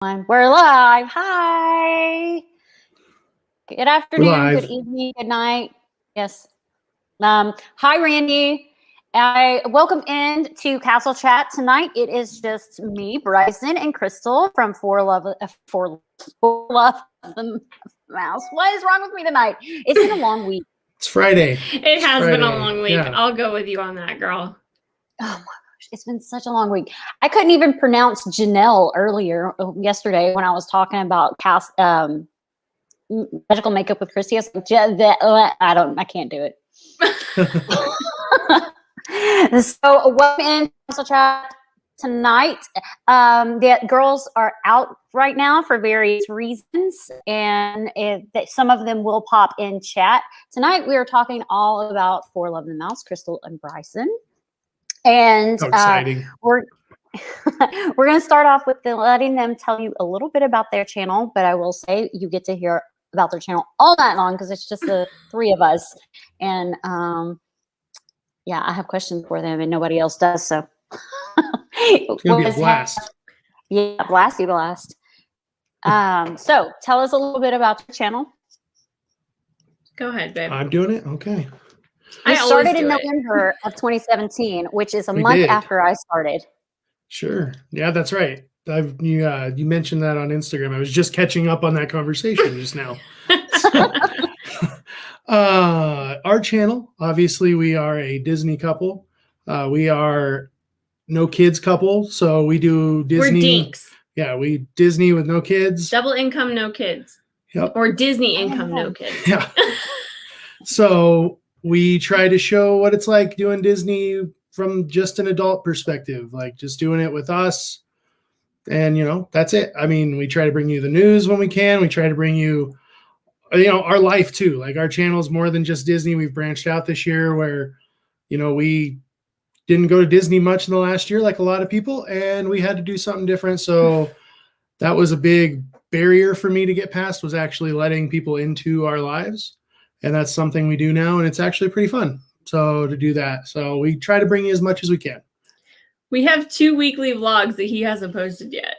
We're live. Hi. Good afternoon, good evening, good night. Yes. Hi, Randy. Welcome in to Castle Chat tonight. It is just me, Bryson, and Crystal from For Love the Mouse. What is wrong with me tonight? It's been a long week. It's Friday. It has been a long week. Yeah. I'll go with you on that, girl. Oh my gosh, it's been such a long week. I couldn't even pronounce Janelle yesterday when I was talking about magical makeup with Christy. I was like, I can't do it. So welcome in Castle Chat tonight. The girls are out right now for various reasons, and some of them will pop in chat. Tonight we are talking all about For Love the Mouse, Crystal and Bryson. And we're going to start off with letting them tell you a little bit about their channel, but I will say you get to hear about their channel all night long because it's just the three of us. And yeah, I have questions for them and nobody else does. So it's going to be a blast. Yeah, blasty blast. So tell us a little bit about your channel. Go ahead, babe. I'm doing it. Okay. I started in November of 2017, which is a month after I started. Sure. Yeah, that's right. You mentioned that on Instagram. I was just catching up on that conversation just now. Our channel, obviously, we are a Disney couple. We are no kids couple, so we do Disney. We're dinks. Yeah, we Disney with no kids. Double income, no kids. Yep. Or Disney income, no kids. Yeah. So we try to show what it's like doing Disney from just an adult perspective, like just doing it with us. And, that's it. I mean, we try to bring you the news when we can. We try to bring you, our life too. Like our channel is more than just Disney. We've branched out this year where, we didn't go to Disney much in the last year, like a lot of people, and we had to do something different. So that was a big barrier for me to get past, was actually letting people into our lives. And that's something we do now, and it's actually pretty fun. So to do that. So we try to bring you as much as we can. We have 2 weekly vlogs that he hasn't posted yet.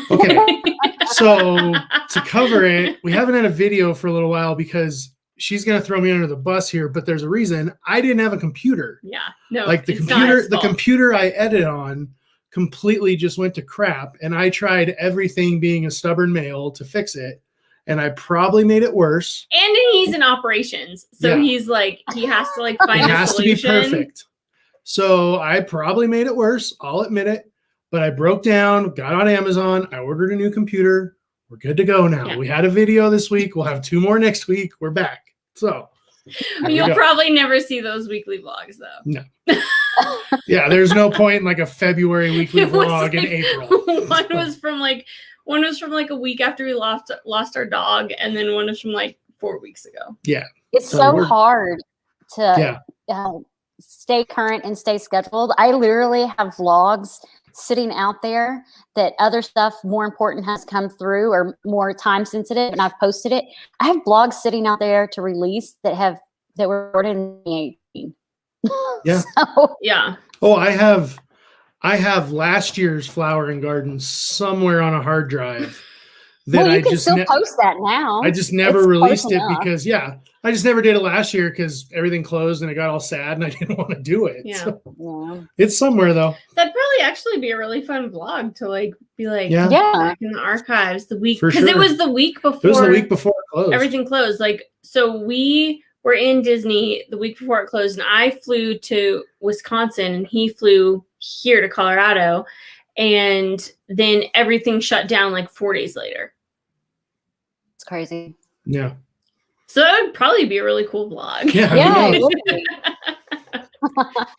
Okay. So to cover it, we haven't had a video for a little while because she's going to throw me under the bus here, but there's a reason. I didn't have a computer. Yeah. No. Like the computer I edit on completely just went to crap, and I tried everything, being a stubborn male, to fix it. And I probably made it worse. And he's in operations. So he's like, he has to find a solution. It has to be perfect. So I probably made it worse. I'll admit it. But I broke down, got on Amazon. I ordered a new computer. We're good to go now. Yeah. We had a video this week. We'll have 2 more next week. We're back. So you'll probably never see those weekly vlogs though. No. Yeah, there's no point in like a February weekly vlog in April. One was from a week after we lost our dog, and then one was from 4 weeks ago. Yeah. It's so hard to stay current and stay scheduled. I literally have vlogs sitting out there that other stuff more important has come through or more time sensitive, and I've posted it. I have blogs sitting out there to release that were recorded in 2018. Yeah. So, yeah. Oh, I have last year's flower and garden somewhere on a hard drive. That you can still post that now. I just never released it because I just never did it last year because everything closed and I got all sad and I didn't want to do it. Yeah. So, it's somewhere though. That'd probably actually be a really fun vlog to be back in the archives the week, because it was the week before. It was the week before it closed. Everything closed. So we were in Disney the week before it closed, and I flew to Wisconsin and he flew here to Colorado, and then everything shut down 4 days later. It's crazy. Yeah. So that would probably be a really cool vlog. Yeah, it would be.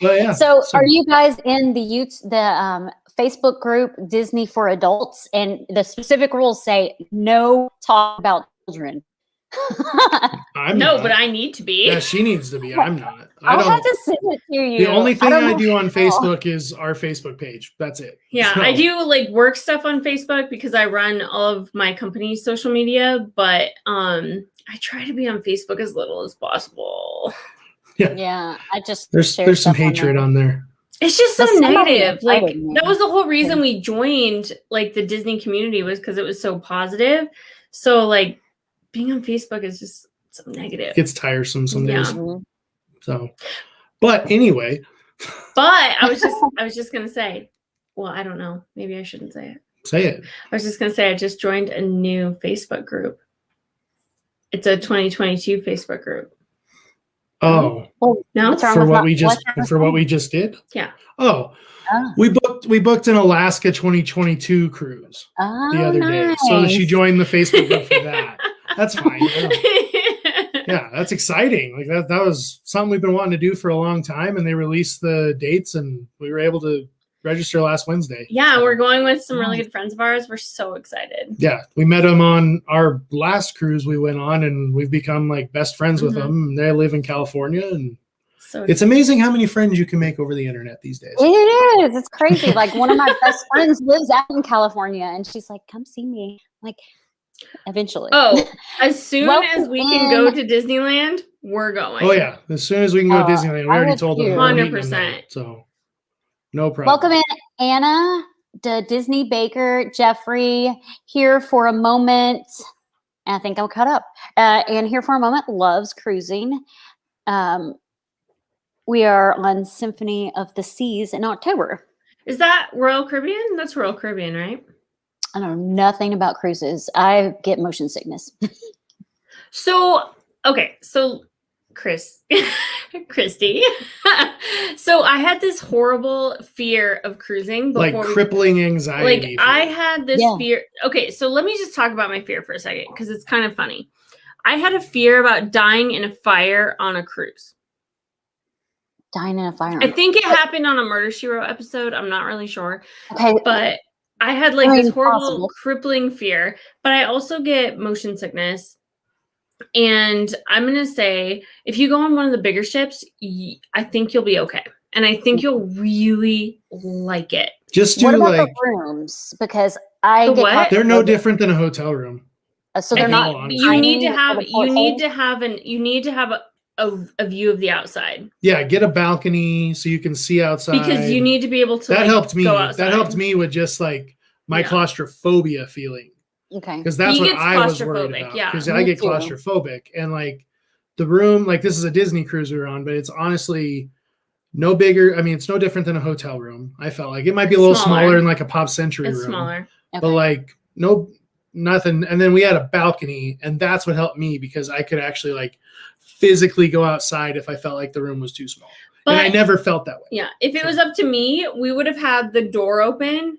Well, yeah. So are you guys in the Facebook group Disney for Adults? And the specific rules say no talk about children. But I need to be. Yeah, she needs to be. I'm not. I'll have to send it to you. The only thing I do on Facebook is our Facebook page. That's it. Yeah, so. I do work stuff on Facebook because I run all of my company's social media, but I try to be on Facebook as little as possible. Yeah. Yeah. I just there's some hatred on there. It's just so But somebody negative. Like invited me. that was the whole reason we joined like the Disney community was because it was so positive. So like being on Facebook is just so negative. It gets tiresome some days. Mhm. So, but anyway, But I was just gonna say, well, I don't know. Maybe I shouldn't say it. say it. I was just gonna say I just joined a new Facebook group. It's a 2022 Facebook group. Oh, No? What's wrong for with what not- we just what's wrong with for what saying? we just did. Yeah. Oh, Oh. we booked an Alaska 2022 cruise Oh, the other day, so she nice. joined the Facebook group for that. That's fine. Yeah, that's exciting. Like that was something we've been wanting to do for a long time, and they released the dates, and we were able to register last Wednesday. Yeah, So, we're going with some really good friends of ours. We're so excited. yeah, we met them on our last cruise we went on, and we've become like best friends with Mhm. them. They live in California, and So it's amazing how many friends you can make over the internet these days. It is. It's crazy. Like one of my best friends lives out in California, and she's like, "Come see me." Like, eventually. Oh, as soon Welcome as we can go in. to Disneyland, we're going. Oh yeah, as soon as we can go to Oh, Disneyland, we I already would told them too. we're meeting them 100%. there, so no problem. Welcome in, Anna, the Disney Baker, Jeffrey, here for a moment. I think I'll cut up. And here for a moment, loves cruising. We are on Symphony of the Seas in October. Is that Royal Caribbean? That's Royal Caribbean, right? I know nothing about cruises. I get motion sickness. So, okay, so Christy. So I had this horrible fear of cruising like before crippling anxiety. Like I had this Yeah. fear. Okay, so let me just talk about my fear for a second because it's kind of funny. I had a fear about dying in a fire on a cruise. Dying in a fire. I think it happened on a Murder, She Wrote episode. I'm not really sure. Okay. But I had like I mean, this horrible possible. crippling fear, but I also get motion sickness. And I'm going to say, if you go on one of the bigger ships, I think you'll be okay. And I think you'll really like it. Just do What about like the rooms? Because I The get what? they're no claustrophobic. different than a hotel room. So I they're think not. you need to tiny have little portholes? you need to have a view of the outside Yeah, get a balcony so you can see outside. because you need to be able to that like, helped me. go outside. That helped me with just like my Yeah. claustrophobia feeling. Okay. Because that's He what gets I was worried claustrophobic, about. yeah. Because Me I get too. claustrophobic, and like the room, like this is a Disney cruise we were on, but it's honestly no bigger. I mean, it's no different than a hotel room. I felt like it might be a little smaller than like a Pop Century It's room, smaller. Okay. but like nothing. And then we had a balcony, and that's what helped me because I could actually like physically go outside if I felt like the room was too small. But And I never felt that way. yeah, if it was up to me, we would have had the door open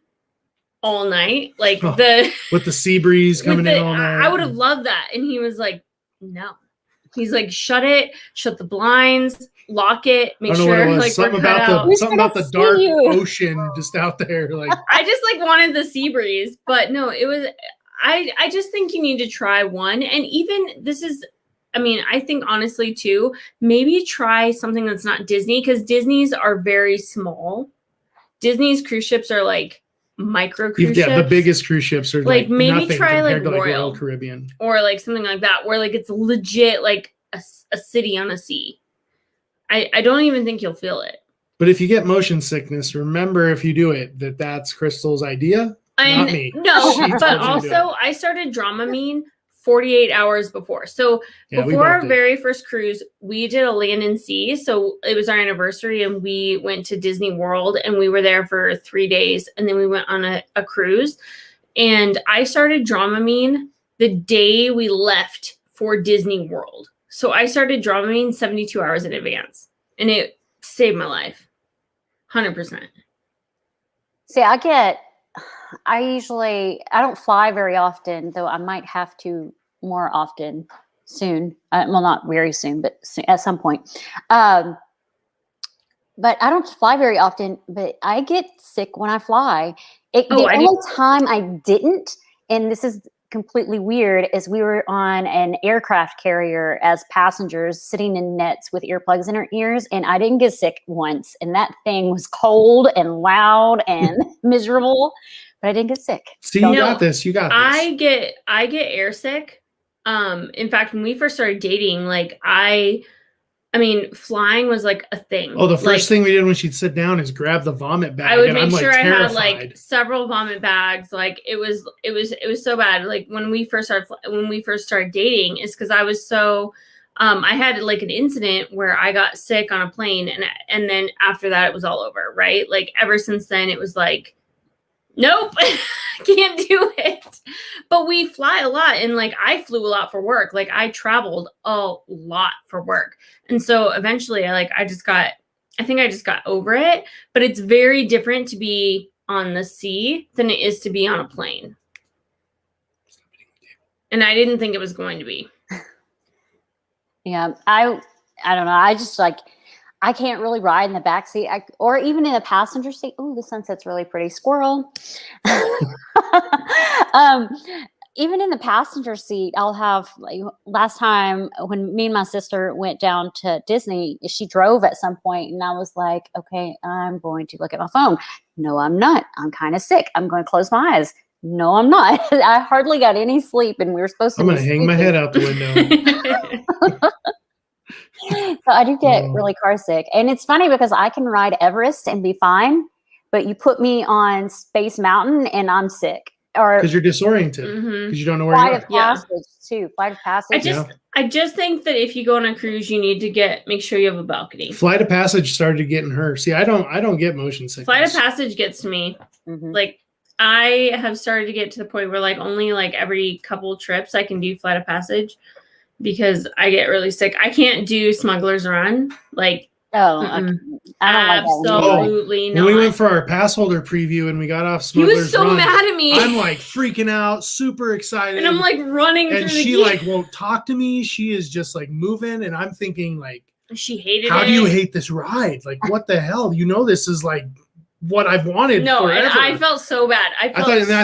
all night, like Oh, the With the sea breeze coming in all night. I would have loved that, and he was like, "No." He's like, "Shut it, shut the blinds, lock it, I make don't know what sure it was. like Something we're cut about out." the We're something gonna about the see dark you. ocean just out there. Like I just like wanted the sea breeze, but no, it was. I just think you need to try one, and even this is. I mean, I think honestly too, maybe try something that's not Disney because Disney's are very small. Disney's cruise ships are like micro cruise ships. the biggest cruise ships are Like, like maybe nothing try, like, compared to like Royal. Royal Caribbean. or like something like that, where like it's legit like a city on a sea. I don't even think you'll feel it. But if you get motion sickness, remember if you do it that's Crystal's idea, not me. No, She told you but to do also I started Dramamine 48 hours before. So Yeah, we before both our did. very first cruise, we did a land and sea. So it was our anniversary and we went to Disney World and we were there for 3 days. And then we went on a cruise. And I started Dramamine the day we left for Disney World. So I started Dramamine 72 hours in advance. And it saved my life. 100%. See, I don't fly very often, though I might have to more often soon. Well, not very soon, but at some point. But I don't fly very often, but I get sick when I fly. The only time I didn't, and this is completely weird, is we were on an aircraft carrier as passengers sitting in nets with earplugs in our ears, and I didn't get sick once. And that thing was cold and loud and miserable, but I didn't get sick. See, you got this. You got this. I get air sick. In fact, when we first started dating, like I I mean, flying was like a thing. Oh, the first thing we did when she'd sit down is grab the vomit bag. I would and make I'm, sure I terrified. had like several vomit bags. Like it was so bad. Like when we first started dating, is because I was so. I had like an incident where I got sick on a plane, and then after that it was all over. Right, like ever since then it was like, nope, can't do it. But we fly a lot, and like I flew a lot for work. Like I traveled a lot for work, and so eventually I just got over it. But it's very different to be on the sea than it is to be on a plane, and I didn't think it was going to be. Yeah, I don't know. I just I can't really ride in the back seat or even in the passenger seat. Oh, the sunset's really pretty. Squirrel. Even in the passenger seat, I'll have like last time when me and my sister went down to Disney, she drove at some point and I was like, okay, I'm going to look at my phone. No, I'm not. I'm kind of sick. I'm going to close my eyes. No, I'm not. I hardly got any sleep and we were supposed to I'm going to hang my head out the window. So I do get really car sick. And it's funny because I can ride Everest and be fine, but you put me on Space Mountain and I'm sick. Or because you're disoriented because you don't know where you are. Flight of Passage. I just think that if you go on a cruise, you need to make sure you have a balcony. Flight of Passage started getting her. See, I don't get motion sickness. Flight of Passage gets to me. Mm-hmm. Like I have started to get to the point where like only like every couple trips I can do Flight of Passage because I get really sick. I can't do Smuggler's Run. Like I don't absolutely like not. When we went for our pass holder preview and we got off Smuggler's Run, he was so mad at me. I'm like freaking out, super excited, and I'm like running. And she like won't talk to me. She is just like moving, and I'm thinking like, she hated how it. do you hate this ride? Like, what the hell? You know, this is like what I've wanted. No, forever. And I felt so bad. I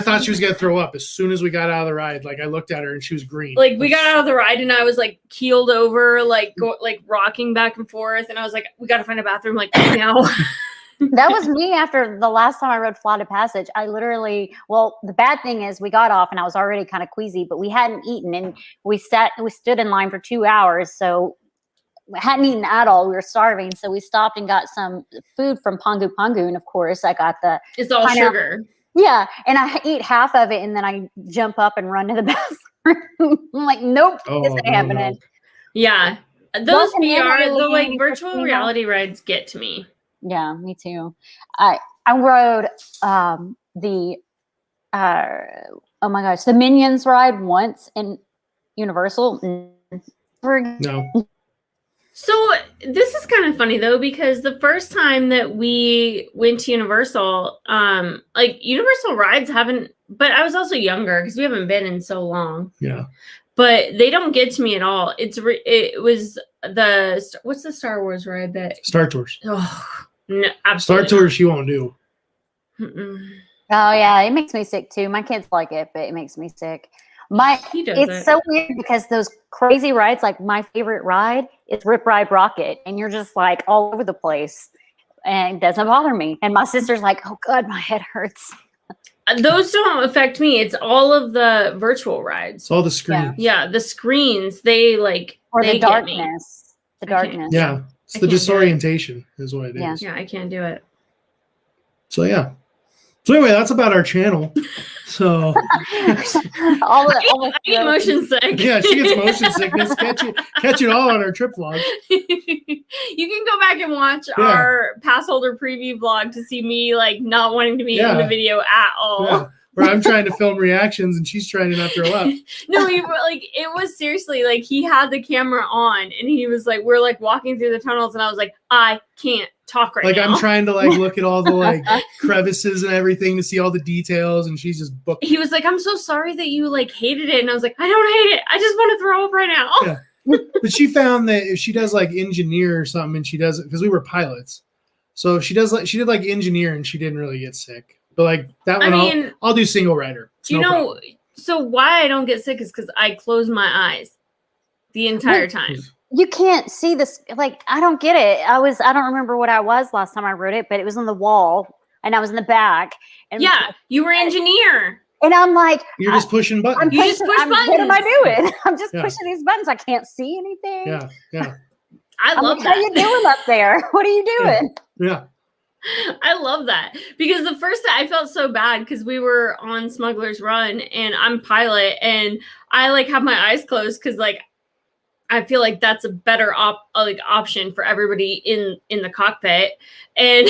thought she was gonna throw up as soon as we got out of the ride. Like I looked at her and she was green. Like we got out of the ride and I was like keeled over, like rocking back and forth, and I was like, we got to find a bathroom like now. That was me after the last time I rode Flight of Passage. I literally, the bad thing is we got off and I was already kind of queasy, but we hadn't eaten and we stood in line for 2 hours, so. We hadn't eaten at all. We were starving. So we stopped and got some food from Pangu Pangu. And of course, I got it's all sugar. Yeah. And I eat half of it and then I jump up and run to the bathroom. I'm like, nope, this ain't happening. No. Yeah. Those the like virtual reality rides get to me. Yeah, me too. I rode the Minions ride once in Universal. No. So this is kind of funny though, because the first time that we went to Universal, like Universal rides haven't, but I was also younger because we haven't been in so long. Yeah. But they don't get to me at all. It was what's the Star Wars ride that? Star Tours. Oh, no, absolutely. Star Tours she won't do. Mm-mm. Oh yeah, it makes me sick too. My kids like it, but it makes me sick. It's so weird because those crazy rides, like my favorite ride is Rip Ride Rocket, and you're just like all over the place, and it doesn't bother me. And my sister's like, "Oh God, my head hurts." Those don't affect me. It's all of the virtual rides. It's all the screens. Yeah, the screens. They like or they the darkness. The darkness. Yeah, it's the disorientation is what it is. Yeah, I can't do it. So yeah. So anyway, that's about our channel. So I get motion sick. Yeah, she gets motion sickness. Catch it all on our trip vlog. You can go back and watch our pass holder preview vlog to see me like not wanting to be in the video at all. Yeah. Where I'm trying to film reactions and she's trying to not throw up. No, it was seriously like he had the camera on and he was like, we're like walking through the tunnels and I was like, I can't talk right now. I'm trying to like look at all the like crevices and everything to see all the details, and she's just booked. He was like, I'm so sorry that you like hated it, and I was like, I don't hate it. I just want to throw up right now. Yeah. But she found that if she does like engineer or something, and she does it because we were pilots, so if she did like engineer and she didn't really get sick. But like that one, I'll do single rider. Problem. So why I don't get sick is because I close my eyes the entire time. You can't see this. Like, I don't get it. I don't remember what I was last time I wrote it, but it was on the wall and I was in the back. And yeah, you were engineer. And I'm like, you're just pushing buttons. You just push buttons. What am I doing? I'm just pushing these buttons. I can't see anything. Yeah. I love How you that. doing up there? What are you doing? Yeah. I love that because the first time I felt so bad because we were on Smuggler's Run and I'm pilot and I like have my eyes closed because like I feel like that's a better option for everybody in the cockpit. And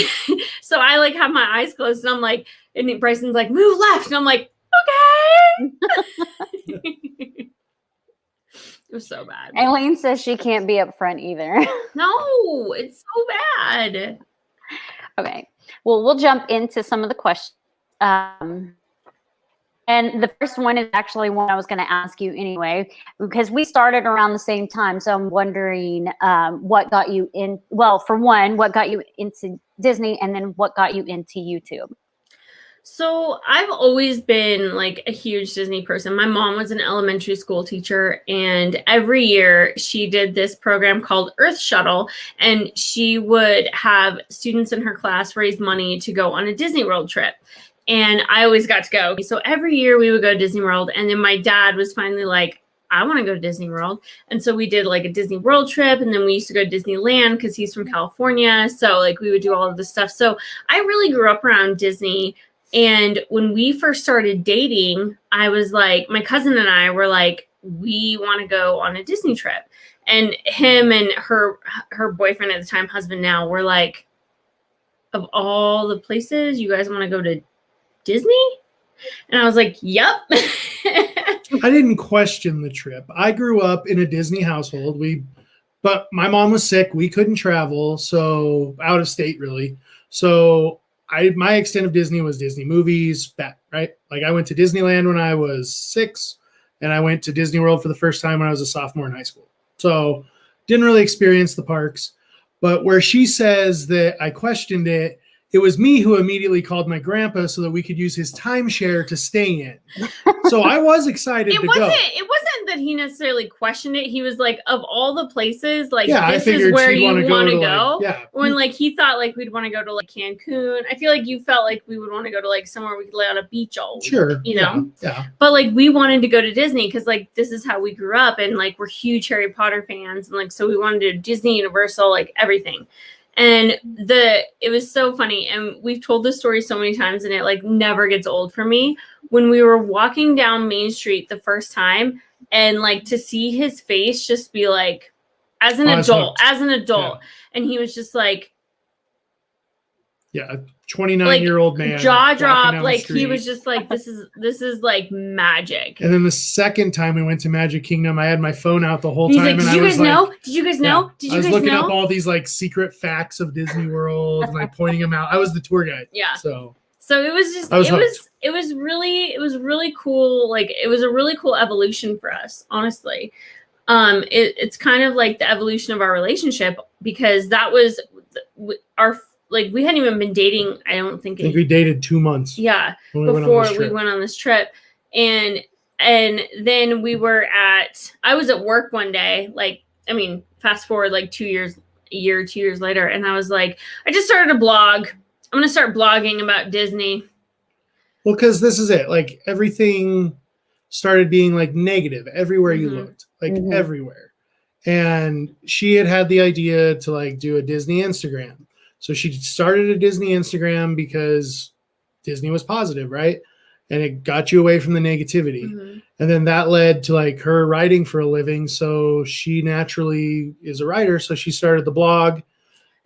so I like have my eyes closed and I'm like, and Bryson's like, move left. And I'm like, okay. It was so bad. Aileen says she can't be up front either. No, it's so bad. Okay. Well, we'll jump into some of the questions. And the first one is actually one I was going to ask you anyway, because we started around the same time. So I'm wondering what got you in, well, for one, what got you into Disney and then what got you into YouTube? So I've always been like a huge Disney person. My mom was an elementary school teacher and every year she did this program called Earth Shuttle and she would have students in her class raise money to go on a Disney World trip. And I always got to go. So every year we would go to Disney World and then my dad was finally like, I want to go to Disney World. And so we did like a Disney World trip and then we used to go to Disneyland because he's from California. So like we would do all of this stuff. So I really grew up around Disney. And when we first started dating, I was like, my cousin and I were like, we want to go on a Disney trip. And him and her boyfriend at the time, husband now, were like, of all the places you guys want to go to Disney? And I was like, yep. I didn't question the trip. I grew up in a Disney household. But my mom was sick. We couldn't travel. So out of state really. So my extent of Disney was Disney movies, right? Like I went to Disneyland when I was 6 and I went to Disney World for the first time when I was a sophomore in high school. So didn't really experience the parks, but where she says that I questioned it, it was me who immediately called my grandpa so that we could use his timeshare to stay in. So I was excited to go. It wasn't that he necessarily questioned it. He was like, of all the places, like I this is where you want to go. Like, when like he thought like we'd want to go to like Cancun. I feel like you felt like we would want to go to like somewhere we could lay on a beach all week, sure, you know? Yeah. But like we wanted to go to Disney because like this is how we grew up and like we're huge Harry Potter fans and like so we wanted to do Disney, Universal, like everything. And it was so funny. And we've told this story so many times and it like never gets old for me. When we were walking down Main Street the first time and like to see his face just be like, as an adult. Yeah. And he was just like, a 29-year-old man. Jaw drop. Like he was just like, this is like magic. And then the second time we went to Magic Kingdom, I had my phone out the whole He's time. Like, Did you guys know? Did you guys know? Did you guys know? I was looking up all these like secret facts of Disney World and like pointing them out. I was the tour guide. Yeah. So it was just it was really cool. Like it was a really cool evolution for us, honestly. It's kind of like the evolution of our relationship because that was our like we hadn't even been dating. I think we dated 2 months. Yeah, before we went on this trip, and then I was at work one day. Like I mean, fast forward like 2 years later, and I was like, I just started a blog. I'm gonna start blogging about Disney. Well, because this is it. Like everything started being like negative everywhere you looked, like everywhere. And she had the idea to like do a Disney Instagram. So she started a Disney Instagram because Disney was positive, right? And it got you away from the negativity. And then that led to like her writing for a living. So she naturally is a writer. So she started the blog,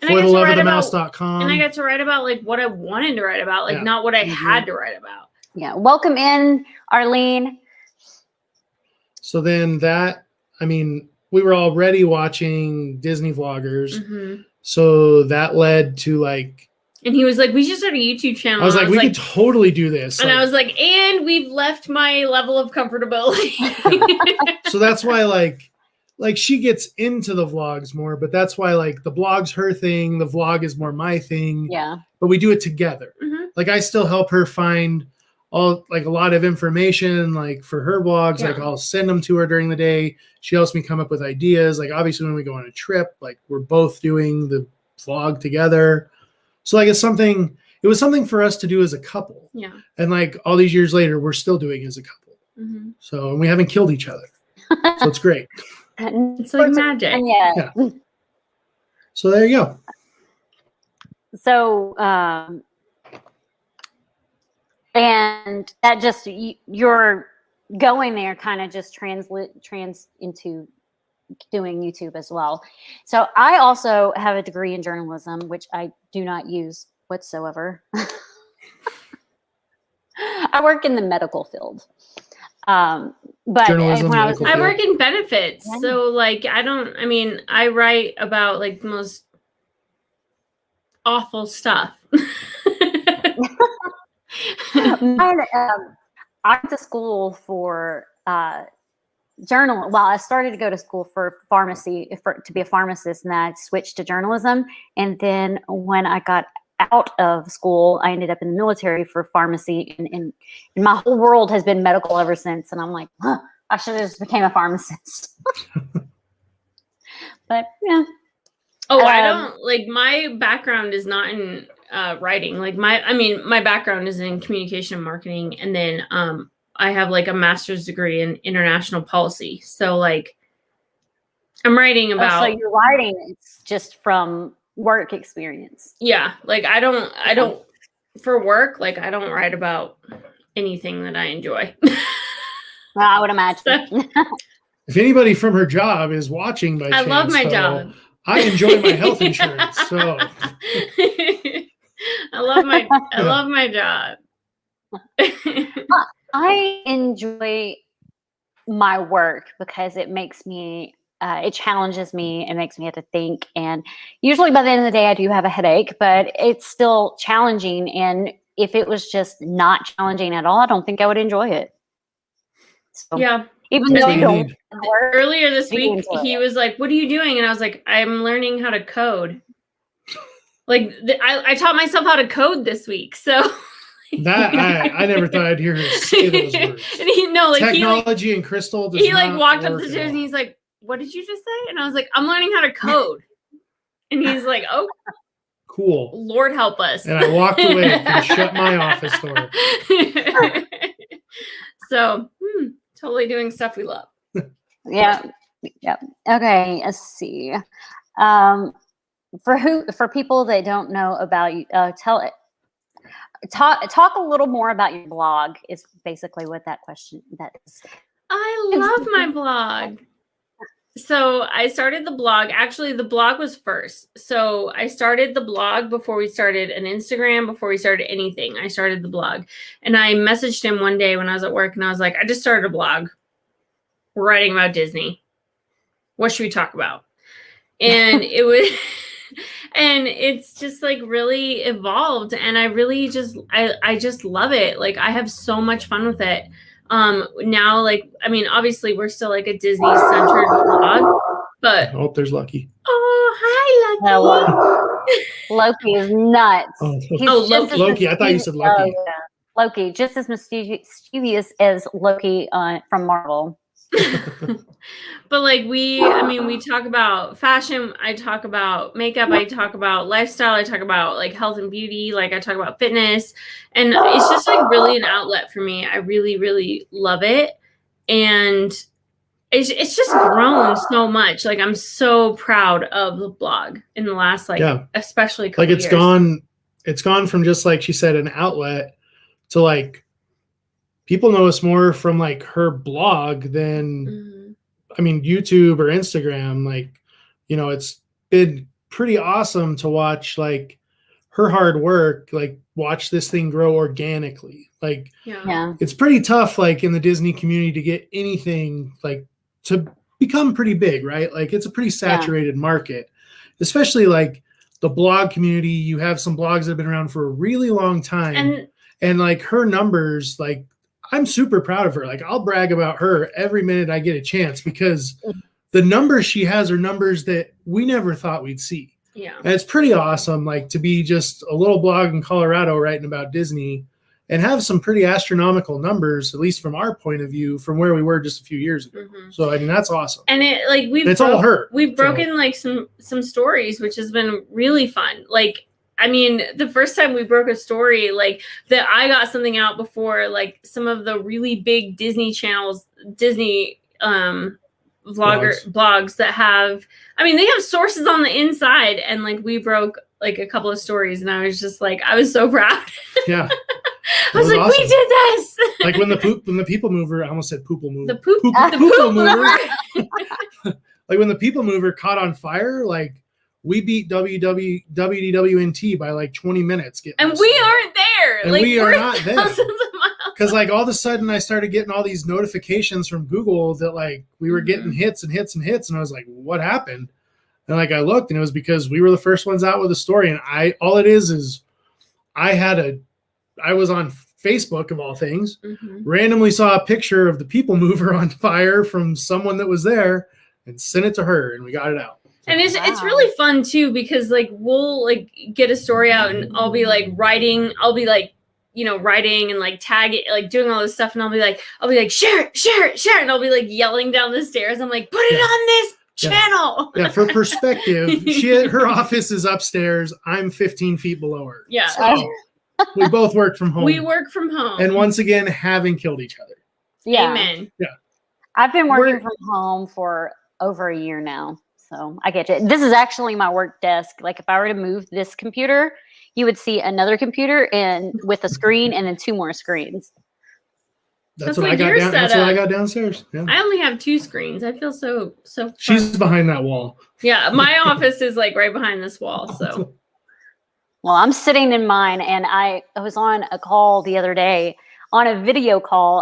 fortheloveofthemouse.com. And I got to write about like what I wanted to write about, like not what I had to write about. Yeah. Welcome in, Arlene. So then we were already watching Disney vloggers. So that led to like, and he was like, we should start a YouTube channel. I was like, we could totally do this. And I was like, and we've left my level of comfortability. So that's why like she gets into the vlogs more, but that's why like the blog's her thing. The vlog is more my thing. Yeah. But we do it together. Like I still help her find a lot of information like for her blogs. Like I'll send them to her during the day. She helps me come up with ideas. Like obviously when we go on a trip, like we're both doing the vlog together. So like it was something for us to do as a couple. Yeah. And like all these years later, we're still doing it as a couple. So, and we haven't killed each other. So it's great. It's like magic. Yeah. So there you go. So, and that just, you're going there kind of just trans into doing YouTube as well. So I also have a degree in journalism, which I do not use whatsoever. I work in the medical field. But Journalism, when medical I field. work in benefits. Yeah. So like, I write about like the most awful stuff. Mine, I went to school for journal. Well, I started to go to school for pharmacy to be a pharmacist, and then I switched to journalism. And then when I got out of school, I ended up in the military for pharmacy, and my whole world has been medical ever since. And I'm like, I should have just became a pharmacist. But yeah. Oh, I don't like, my background is not in writing. Like my background is in communication and marketing, and then I have like a master's degree in international policy. So like I'm writing about. So you're writing, it's just from work experience. Yeah, like I don't for work, like I don't write about anything that I enjoy. Well, I would imagine. If anybody from her job is watching by I chance, love my though, job. I enjoy my health insurance. So I love my job. I enjoy my work because it makes me, it challenges me. It makes me have to think. And usually by the end of the day, I do have a headache, but it's still challenging. And if it was just not challenging at all, I don't think I would enjoy it. So, Yeah. even That's though what you you don't need. work, Earlier this You week, enjoy he it. was like, "What are you doing?" And I was like, "I'm learning how to code." Like I taught myself how to code this week. So that I never thought I'd hear her say those words. And Technology and Crystal. Does he like not walked up work the at stairs and all. he's like, "What did you just say?" And I was like, "I'm learning how to code." And he's like, "Oh, Cool. Lord help us." And I walked away and shut my office door. So totally doing stuff we love. yeah. Okay, let's see. For people that don't know about you, talk a little more about your blog is basically what that question that is. I love my blog. So I started the blog. Actually, the blog was first. So I started the blog before we started an Instagram, before we started anything. I started the blog. And I messaged him one day when I was at work, and I was like, I just started a blog. We're writing about Disney. What should we talk about? And it was, and it's just like really evolved. And I really just, I just love it. Like I have so much fun with it. Now, like, I mean, obviously we're still like a Disney centered blog, but Oh, there's Lucky. oh, hi, Lucky. Loki is nuts. Oh, He's Oh, just as Loki. I thought you said Lucky. Oh, yeah. Loki, just as mischievous as Loki from Marvel. But like we talk about fashion, I talk about makeup, I talk about lifestyle, I talk about like health and beauty, like I talk about fitness, and it's just like really an outlet for me. I really, really love it. And it's just grown so much. Like I'm so proud of the blog in the last especially couple like it's years. it's gone from just like she said, an outlet to like people know us more from like her blog than I mean, YouTube or Instagram. Like, you know, it's been pretty awesome to watch like her hard work, like watch this thing grow organically. Like, Yeah. it's pretty tough, like in the Disney community to get anything like to become pretty big, right? Like it's a pretty saturated market, especially like the blog community. You have some blogs that have been around for a really long time. And like her numbers, like I'm super proud of her. Like I'll brag about her every minute I get a chance because the numbers she has are numbers that we never thought we'd see. Yeah. And it's pretty awesome, like to be just a little blog in Colorado writing about Disney and have some pretty astronomical numbers, at least from our point of view, from where we were just a few years ago. So I mean that's awesome. And it like all her. We've broken like some stories, which has been really fun. Like I mean, the first time we broke a story, like that I got something out before like some of the really big Disney channels, Disney blogs that have, I mean, they have sources on the inside, and like we broke like a couple of stories, and I was just like, I was so proud. Yeah. I was like, awesome. we did this. Like when the people mover, I almost said poople mover. The poop mover. Like when the people mover caught on fire, like we beat WDWNT by like 20 minutes. And we aren't there. And like, we are not there. Thousands of miles. Because like all of a sudden I started getting all these notifications from Google that like we were getting hits and hits and hits. And I was like, what happened? And like I looked and it was because we were the first ones out with a story. And all it is I was on Facebook of all things, randomly saw a picture of the people mover on fire from someone that was there and sent it to her and we got it out. And it's really fun too, because like we'll like get a story out and I'll be like writing and like tag it, like doing all this stuff. And I'll be like, share it. And I'll be like yelling down the stairs. I'm like, put it on this channel. Yeah. For perspective, her office is upstairs. I'm 15 feet below her. Yeah. So we both work from home. We work from home. And once again, having killed each other. Yeah. Amen. Yeah. I've been working from home for over a year now. So I get you. This is actually my work desk. Like if I were to move this computer, you would see another computer and with a screen and then 2 more screens. That's what I got That's what I got downstairs. Yeah. I only have 2 screens. I feel so fun. She's behind that wall. Yeah, my office is like right behind this wall. So well, I'm sitting in mine and I was on a call the other day on a video call.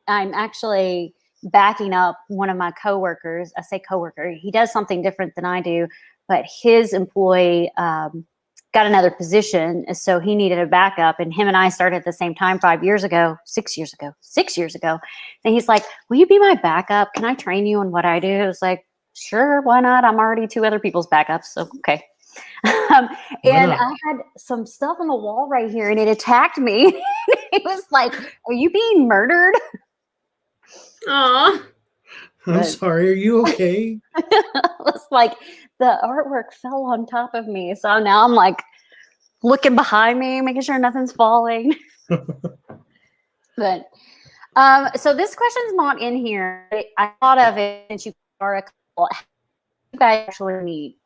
I'm actually backing up one of my coworkers. I say coworker, he does something different than I do, but his employee got another position. So he needed a backup, and him and I started at the same time 6 years ago. And he's like, will you be my backup? Can I train you on what I do? I was like, sure, why not? I'm already 2 other people's backups. So, okay. And I had some stuff on the wall right here and it attacked me. It was like, are you being murdered? Aw. I'm sorry. Are you okay? It was like the artwork fell on top of me. So now I'm like looking behind me, making sure nothing's falling. But so this question's not in here. I thought of it since you are a couple. How do you guys actually meet?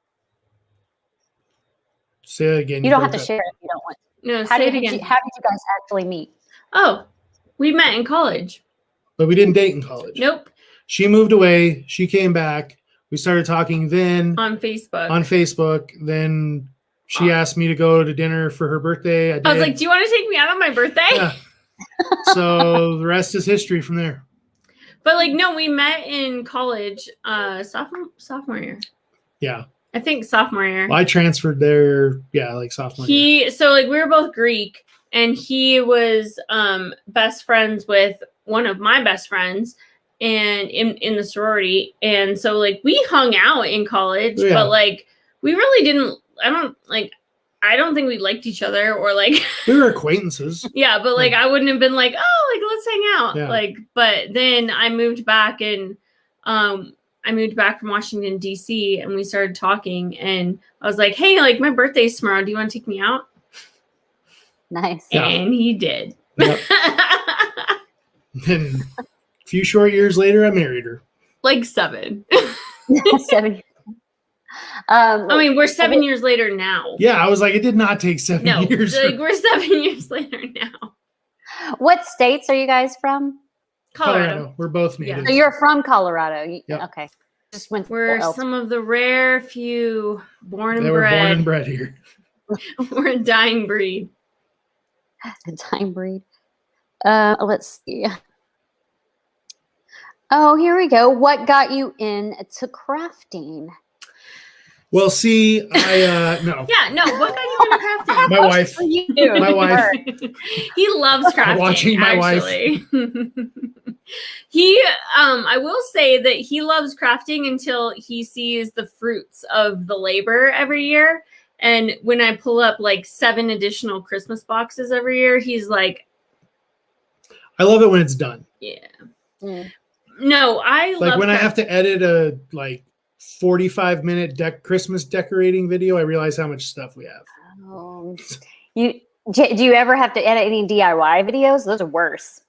Say it again. You don't have to share it if you don't want to. No, How did you guys actually meet? Oh, we met in college. But we didn't date in college. Nope. She moved away. She came back. We started talking then. On Facebook. Then she asked me to go to dinner for her birthday. I was like, do you want to take me out on my birthday? Yeah. So the rest is history from there. But like, no, we met in college, sophomore year. Yeah. I think sophomore year. Well, I transferred there. Yeah. Like sophomore year. So like we were both Greek, and he was best friends with one of my best friends and in the sorority. And so like we hung out in college, but like we really didn't, I don't think we liked each other or like we were acquaintances. Yeah, but like I wouldn't have been like, oh, like let's hang out. Yeah. Like, but then I moved back and I moved back from Washington, D.C. and we started talking and I was like, hey, like my birthday's tomorrow. Do you want to take me out? Nice. And he did. Yep. And a few short years later, I married her. Like 7. 7 years. I mean, we're 7 years later now. Yeah, I was like, it did not take 7 years. Like we're 7 years later now. What states are you guys from? Colorado. We're both native. So you're from Colorado. Yep. Okay. Just went. We're some of the rare few born and They were born and bred here. We're a dying breed. A dying breed. Let's see. Oh, here we go. What got you into crafting? Well, see, I no. Yeah, no. What got you into crafting? My wife. You do. My wife. He loves crafting. Watching my actually. He, I will say that he loves crafting until he sees the fruits of the labor every year. And when I pull up like 7 additional Christmas boxes every year, he's like, I love it when it's done. yeah. Mm. No, I like love when I have to edit a like 45-minute Christmas decorating video, I realize how much stuff we have. Do you ever have to edit any DIY videos? Those are worse.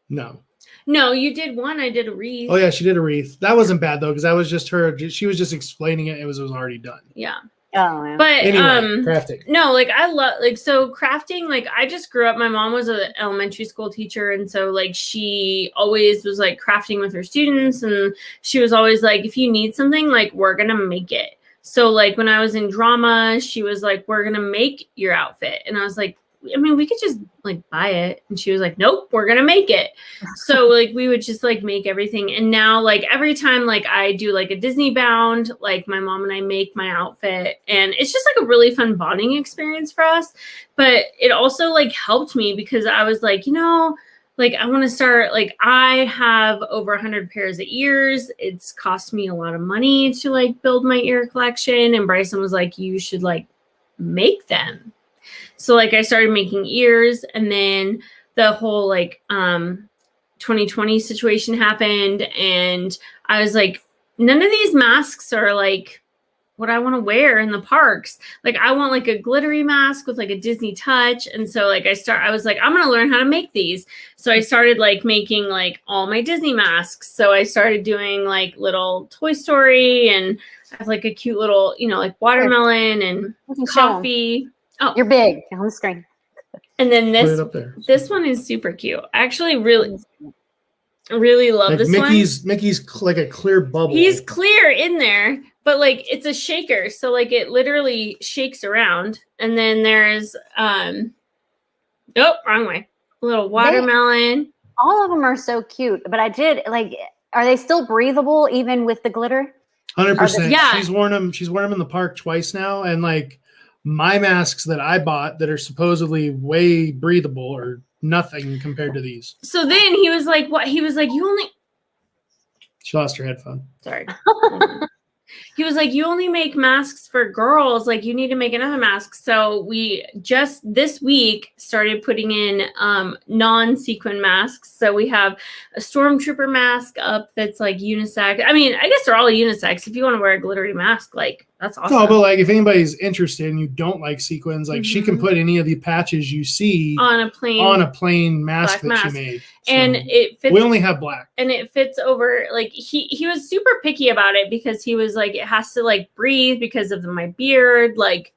No. No, you did one. I did a wreath. Oh yeah, she did a wreath. That wasn't bad though, because that was just her. She was just explaining it. It was already done. Yeah. Oh, yeah. But Anyway, crafting. no, like I love like so crafting, like I just grew up, my mom was an elementary school teacher, and so like she always was like crafting with her students, and she was always like, if you need something, like we're gonna make it. So like when I was in drama, she was like, we're gonna make your outfit. And I was like, I mean, we could just like buy it. And she was like, nope, we're gonna make it. So like we would just like make everything. And now like every time like I do like a Disney bound, like my mom and I make my outfit, and it's just like a really fun bonding experience for us. But it also like helped me because I was like, you know, like I want to start, like I have over 100 pairs of ears. It's cost me a lot of money to like build my ear collection. And Bryson was like, you should like make them. So like I started making ears, and then the whole like 2020 situation happened, and I was like, none of these masks are like what I want to wear in the parks. Like I want like a glittery mask with like a Disney touch. And so like I was like, I'm going to learn how to make these. So I started like making like all my Disney masks. So I started doing like little Toy Story, and I have like a cute little, you know, like watermelon and coffee. Oh, You're big on the screen. And then Put it up there. this one is super cute. I actually really love Like this Mickey's one. like a clear bubble. He's clear in there, but like it's a shaker, so like it literally shakes around. And then there's wrong way. A little watermelon. All of them are so cute, but I did like. Are they still breathable even with the glitter? 100%. Yeah. She's worn them in the park twice now, and like my masks that I bought that are supposedly way breathable are nothing compared to these. So then he was like, what? He was like, you only. She lost her headphone. Sorry. He was like, you only make masks for girls. Like, you need to make another mask. So we just this week started putting in non-sequin masks. So we have a stormtrooper mask up that's like unisex. I mean, I guess they're all unisex. If you want to wear a glittery mask, like that's awesome. No, but like if anybody's interested and you don't like sequins, like she can put any of the patches you see on a plain mask that mask. she made. So And it fits. We only have black. And it fits over, like he was super picky about it because he was like, it has to like breathe because of my beard. Like,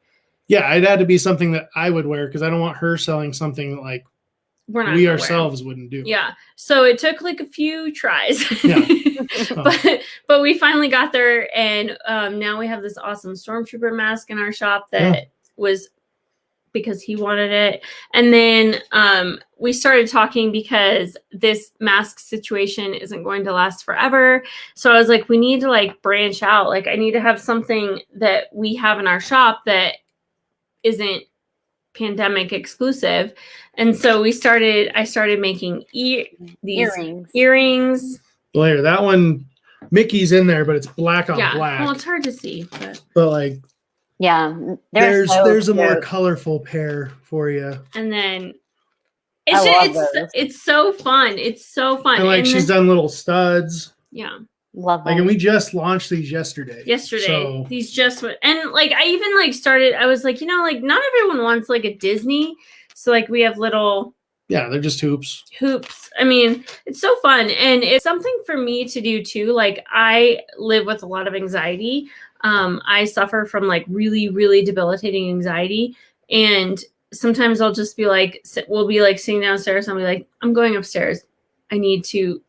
yeah, it had to be something that I would wear because I don't want her selling something that like we ourselves wouldn't do. Yeah. So it took like a few tries. Yeah. But we finally got there, and now we have this awesome stormtrooper mask in our shop that was because he wanted it. And then we started talking because this mask situation isn't going to last forever. So I was like, we need to like branch out. Like I need to have something that we have in our shop that isn't pandemic exclusive. And so I started making these earrings. Blair, that one, Mickey's in there, but it's black on black. Well, it's hard to see, but like, yeah, there's a more colorful pair for you. And then it's so fun. It's so fun. And like she's done little studs. Yeah. Love them. Like, and we just launched these yesterday. So. These just went, and like I even like started, I was like, you know, like not everyone wants like a Disney. So like we have little. Yeah, they're just hoops. I mean, it's so fun. And it's something for me to do too. Like I live with a lot of anxiety. I suffer from like really, really debilitating anxiety. And sometimes I'll just be like, we'll be like sitting downstairs and I'll be like, I'm going upstairs. I need to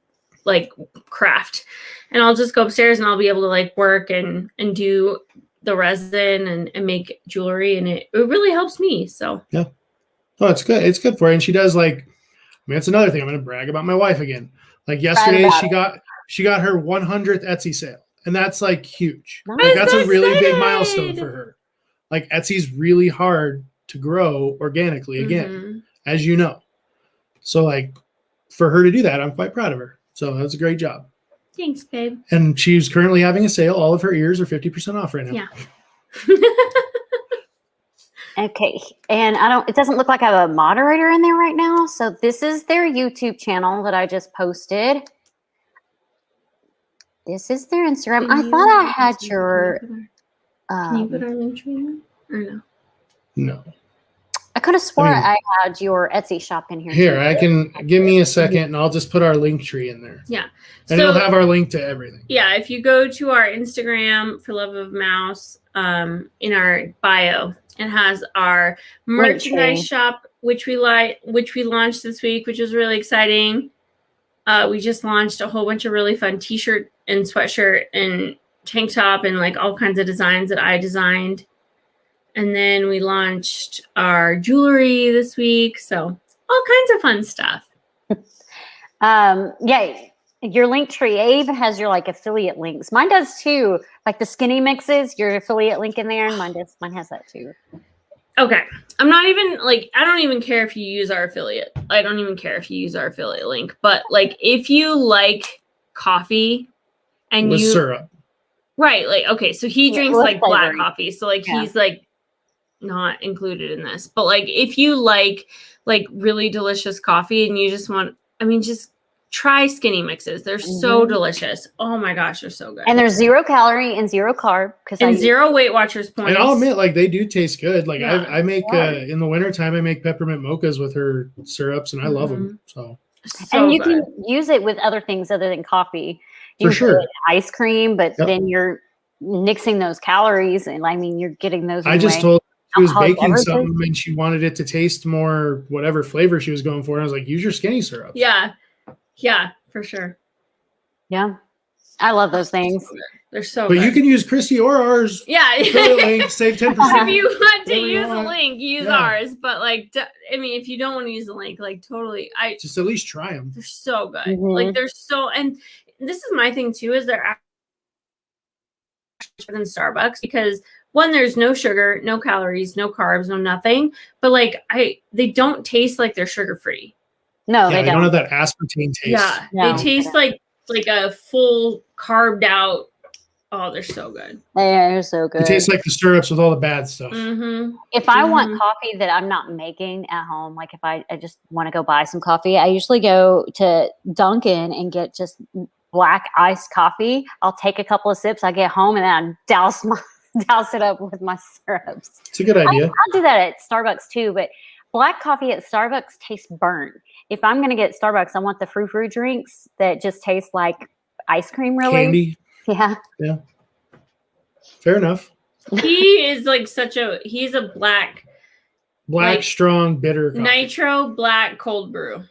like craft. And I'll just go upstairs and I'll be able to like work and do the resin and make jewelry. And it really helps me. So yeah. Oh, it's good. It's good for her. And she does like, I mean, it's another thing. I'm going to brag about my wife again. Like yesterday, she got her 100th Etsy sale. And that's like huge. Like, that's a really big milestone for her. Like Etsy's really hard to grow organically again, as you know. So like for her to do that, I'm quite proud of her. So that's a great job. Thanks, babe. And she's currently having a sale. All of her ears are 50% off right now. Yeah. Okay. And it doesn't look like I have a moderator in there right now. So this is their YouTube channel that I just posted. This is their Instagram. I thought I had your. Can you put our link tree in or no? No. I could have swore I mean- I had your Etsy shop in here. Here, too. I can give me a second, and I'll just put our link tree in there, Yeah. and it'll have our link to everything. Yeah, if you go to our Instagram, For Love of Mouse, in our bio, it has our merchandise shop, which we launched this week, which is really exciting. We just launched a whole bunch of really fun T-shirt and sweatshirt and tank top and like all kinds of designs that I designed. And then we launched our jewelry this week, so all kinds of fun stuff. Yeah, your link tree even has your like affiliate links. Mine does too. Like the skinny mixes, your affiliate link in there, and mine has that too. Okay. I'm not even like, I don't even care if you use our affiliate. I don't even care if you use our affiliate link. But like, if you like coffee and With you syrup. Right. Like, okay. So he Yeah, drinks with like black flavoring. coffee. So like, Yeah. he's like not included in this, but like, if you like really delicious coffee and you just want, I mean, just try skinny mixes. They're so delicious. Oh my gosh. They're so good. And there's 0 calorie and 0 carb and 0 Weight Watchers points. And I'll admit, like, they do taste good. Like, Yeah. I make in the wintertime, I make peppermint mochas with her syrups, and I love them. So and you good. can use it with other things other than coffee. For You sure. can put it in ice cream, but Yep. then you're mixing those calories, and I mean, you're getting those. I just away. told her she was Alcoholic baking beverages. something and she wanted it to taste more whatever flavor she was going for. And I was like, use your skinny syrup. Yeah. Yeah, for sure. Yeah, I love those things. They're so But good. you can use Christy or ours. Yeah. Affiliate link, save 10%. If you want to Whatever you use a want. link, use Yeah. ours. But like, I mean, if you don't want to use the link, like totally, Just at least try them. they're so good. Mhm. Like they're so, and this is my thing too, is they're actually better than Starbucks because one, there's no sugar, no calories, no carbs, no nothing. But like, they don't taste like they're sugar free. No, Yeah, they they don't don't. have that aspartame taste. Yeah, No. they taste like a full carved out. Oh, they're so good. They're so good. It tastes like the syrups with all the bad stuff. Mm-hmm. If I want Mhm. coffee that I'm not making at home, like if I just want to go buy some coffee, I usually go to Dunkin' and get just black iced coffee. I'll take a couple of sips. I get home and then I douse it up with my syrups. It's a good idea. I'll do that at Starbucks too, but black coffee at Starbucks tastes burnt. If I'm going to get Starbucks, I want the frou-frou drinks that just taste like ice cream, really. Candy. Yeah. Fair enough. He is like he's a black Black, Like, strong, bitter coffee. nitro black cold brew.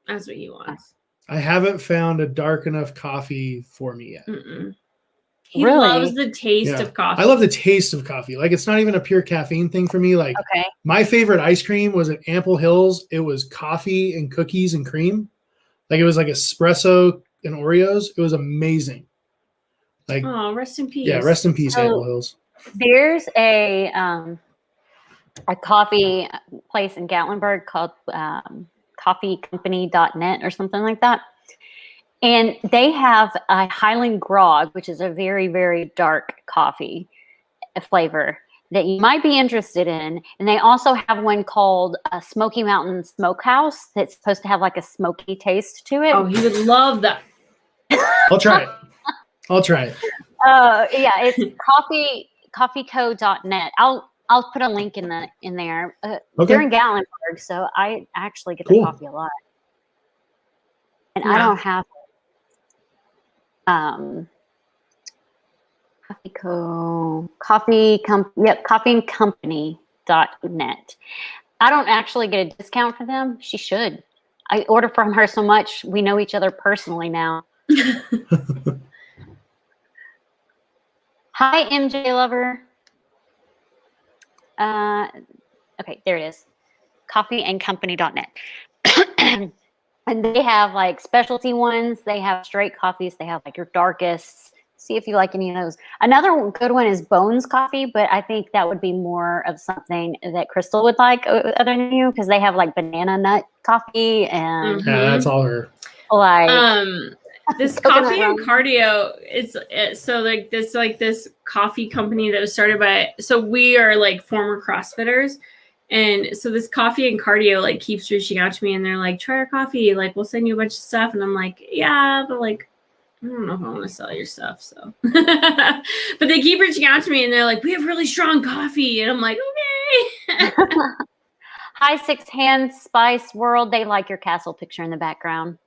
That's what he wants. I haven't found a dark enough coffee for me yet. Mm-mm. He Really? loves the taste Yeah. of coffee. I love the taste of coffee. Like, it's not even a pure caffeine thing for me. Like, Okay. my favorite ice cream was at Ample Hills. It was coffee and cookies and cream. Like, it was like espresso and Oreos. It was amazing. Like, Oh, rest in peace. yeah, rest in peace, So- Ample Hills. There's a coffee place in Gatlinburg called coffeecompany.net or something like that. And they have a Highland Grog, which is a very, very dark coffee flavor that you might be interested in. And they also have one called Smoky Mountain Smokehouse that's supposed to have like a smoky taste to it. Oh, he would love that. I'll try it. I'll try it. Yeah, it's coffeeco.net. I'll put a link in there. They're Okay. in Gatlinburg, so I actually get Cool. the coffee a lot. And I Yeah. don't have coffeeandcompany.net. I don't actually get a discount for them. She should. I order from her so much. We know each other personally now. Hi, MJ Lover. Okay, there it is. Coffeeandcompany.net. And they have like specialty ones. They have straight coffees. They have like your darkest. See if you like any of those. Another good one is Bones Coffee, but I think that would be more of something that Crystal would like other than you, because they have like banana nut coffee and Yeah, that's all her. like This Coconut coffee and rum. cardio, it's so like this coffee company that was started by, so we are like former CrossFitters. And so this coffee and cardio like keeps reaching out to me and they're like, try our coffee. Like, we'll send you a bunch of stuff. And I'm like, yeah, but like, I don't know if I want to sell your stuff. So, but they keep reaching out to me and they're like, we have really strong coffee. And I'm like, okay. High Six Hands Spice World. They like your castle picture in the background.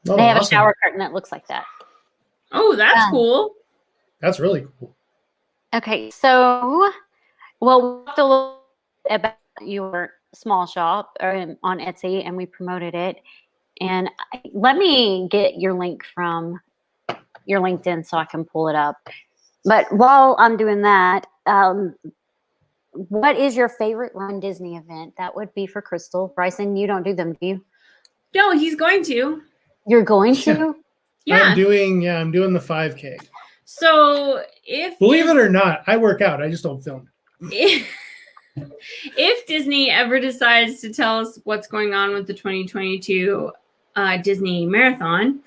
Oh, They have awesome. a shower curtain that looks like that. Oh, that's cool. That's really cool. Okay, so we talked a little about your small shop on Etsy, and we promoted it. And let me get your link from your LinkedIn so I can pull it up. But while I'm doing that, what is your favorite Run Disney event? That would be for Crystal. Bryson, you don't do them, do you? No, he's going to. You're going to? Yeah. I'm doing the 5K. So if Believe it or not, I work out. I just don't film it. If Disney ever decides to tell us what's going on with the 2022 Disney Marathon,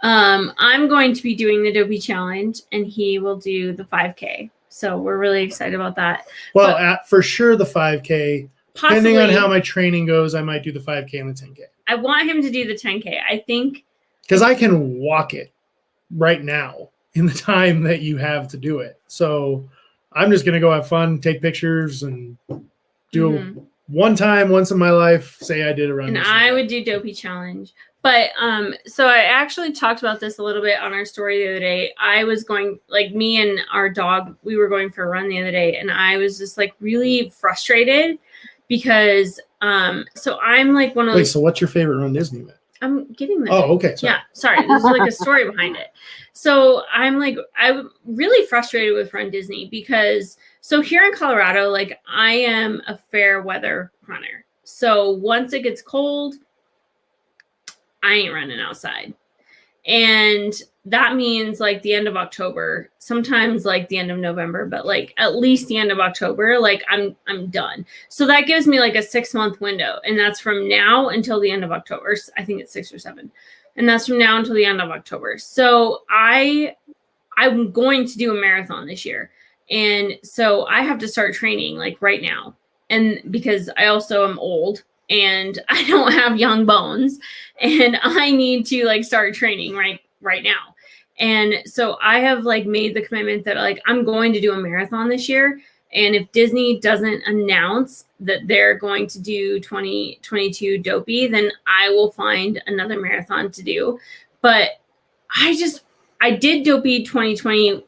I'm going to be doing the Dopey Challenge, and he will do the 5K. So we're really excited about that. Well, for sure the 5K. Possibly, Depending on how my training goes, I might do the 5K and the 10K. I want him to do the 10K. I think because I can walk it right now in the time that you have to do it. So I'm just gonna go have fun, take pictures, and do once in my life. Say I did a run. And I would do Dopey Challenge. But so I actually talked about this a little bit on our story the other day. I was going, like, me and our dog, we were going for a run the other day, and I was just like really frustrated because so I'm like one of those. Wait, so what's your favorite Run Disney event? I'm getting there. Oh, okay. Sorry. Yeah, sorry. There's like a story behind it. So I'm really frustrated with Run Disney because so here in Colorado, like I am a fair weather runner. So once it gets cold, I ain't running outside. And that means like the end of October, sometimes like the end of November, but like at least the end of October, like I'm done. So that gives me like a 6-month window. And that's from now until the end of October. I think it's 6 or 7. And that's from now until the end of October. So I'm going to do a marathon this year. And so I have to start training like right now. And because I also am old and I don't have young bones and I need to like start training right now. And so I have like made the commitment that like I'm going to do a marathon this year. And if Disney doesn't announce that they're going to do 2022 Dopey, then I will find another marathon to do. But I did Dopey 2020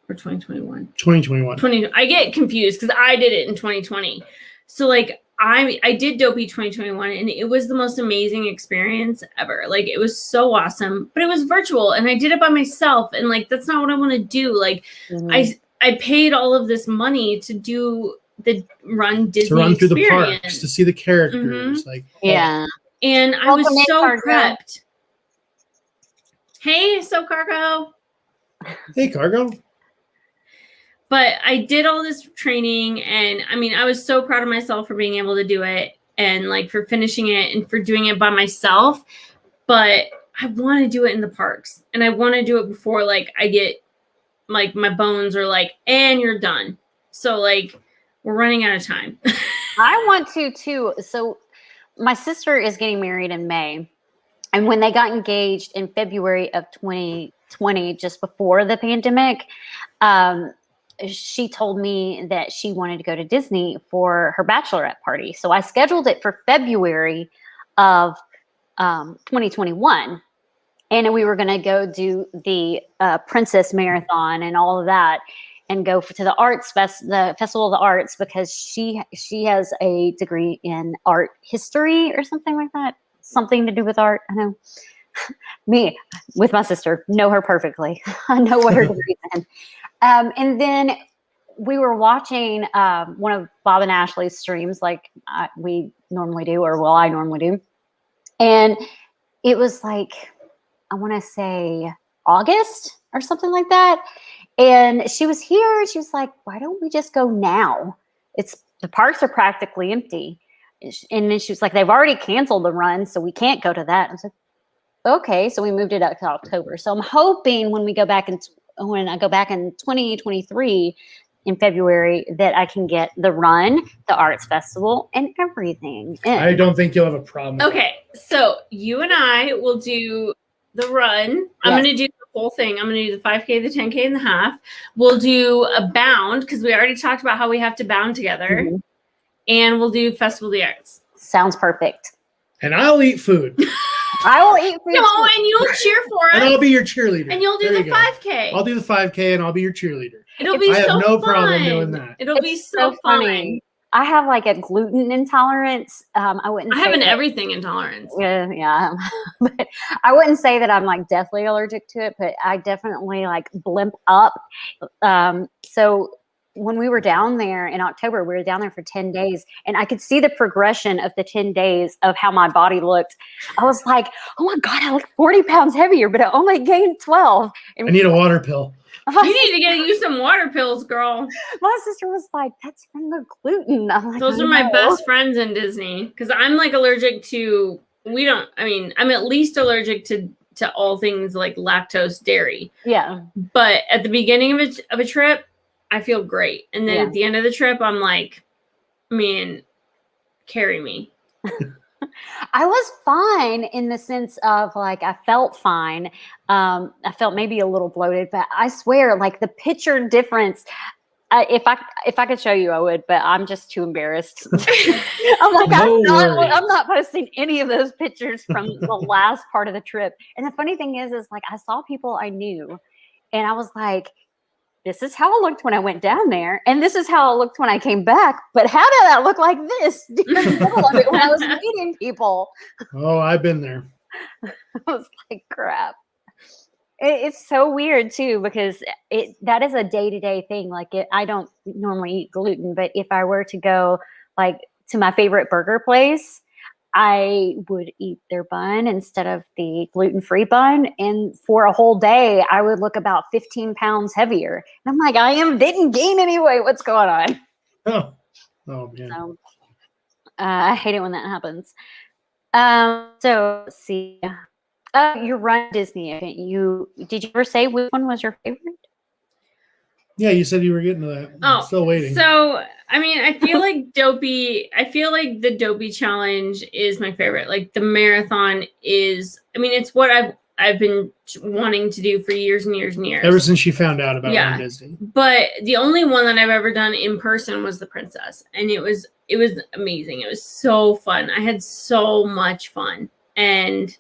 or 2021. 2021. I get confused because I did it in 2020. So like I did Dopey 2021 and it was the most amazing experience ever. Like it was so awesome, but it was virtual and I did it by myself. And like, that's not what I want to do. Like I paid all of this money to do the Run Disney to run through experience. the parks, to see the characters. Like, yeah. And I was so prepped. Hey, so Cargo. Hey, Cargo. But I did all this training and I mean, I was so proud of myself for being able to do it and like for finishing it and for doing it by myself. But I want to do it in the parks and I want to do it before like I get like my bones are like, and you're done. So like we're running out of time. I want to too. So my sister is getting married in May. And when they got engaged in February of 2020, just before the pandemic, she told me that she wanted to go to Disney for her bachelorette party. So I scheduled it for February of 2021. And we were going to go do the Princess Marathon and all of that and go to the the Festival of the Arts because she has a degree in art history or something like that. Something to do with art. I know. Me, with my sister, know her perfectly. I know what her degree's in. And then we were watching one of Bob and Ashley's streams like we normally do, or well, I normally do. And it was like, I want to say August or something like that. And she was here. She was like, why don't we just go now? The parks are practically empty. And then she was like, they've already canceled the run, so we can't go to that. I was like, okay. So we moved it up to October. So I'm hoping when I go back in 2023 in February that I can get the run, the arts festival, and everything. I don't think you'll have a problem. Okay. So you and I will do the run. I'm going to do the whole thing. I'm going to do the 5K, the 10K, and the half. We'll do a bound because we already talked about how we have to bound together. Mhm. And we'll do Festival of the Arts. Sounds perfect. And I'll eat food. I will eat food. No, too. and you'll cheer for us. And I'll be your cheerleader. And you'll do There the you go. 5K. I'll do the 5K and I'll be your cheerleader. It'll be I have so no fun. problem doing that. It'll be It's so funny. fun. I have like a gluten intolerance. I wouldn't. I have say an that- everything intolerance. Yeah, but I wouldn't say that I'm like deathly allergic to it, but I definitely like blimp up. So when we were down there in October, we were down there for 10 days and I could see the progression of the 10 days of how my body looked. I was like, oh my God, I look 40 pounds heavier, but I only gained 12. And I need a water pill. You need to get you some water pills, girl. my sister was like, that's from the gluten. I'm like, Those I are my know. best friends in Disney because I'm like allergic to. I'm at least allergic to all things like lactose, dairy. Yeah. But at the beginning of a trip, I feel great, and then Yeah. at the end of the trip, I'm like, carry me. I was fine in the sense of like I felt fine. I felt maybe a little bloated, but I swear, like the picture difference. If I could show you, I would, but I'm just too embarrassed. I'm like, No worries. I'm not posting any of those pictures from the last part of the trip. And the funny thing is like I saw people I knew, and I was like, this is how I looked when I went down there, and this is how I looked when I came back. But how did I look like this during the middle of it when I was meeting people? Oh, I've been there. I was like, crap. It's so weird too because that is a day-to-day thing. Like I don't normally eat gluten, but if I were to go like to my favorite burger place, I would eat their bun instead of the gluten-free bun. And for a whole day, I would look about 15 pounds heavier. And I'm like, didn't gain any weight. What's going on? Oh man. So, I hate it when that happens. So let's see. Your Run Disney event. Did you ever say which one was your favorite? Yeah, you said you were getting to that. I'm still waiting. So, I feel like the Dopey challenge is my favorite. Like the marathon is, it's what I've been wanting to do for years and years and years. Ever since you found out about Run Disney. But the only one that I've ever done in person was the Princess, and it was amazing. It was so fun. I had so much fun, and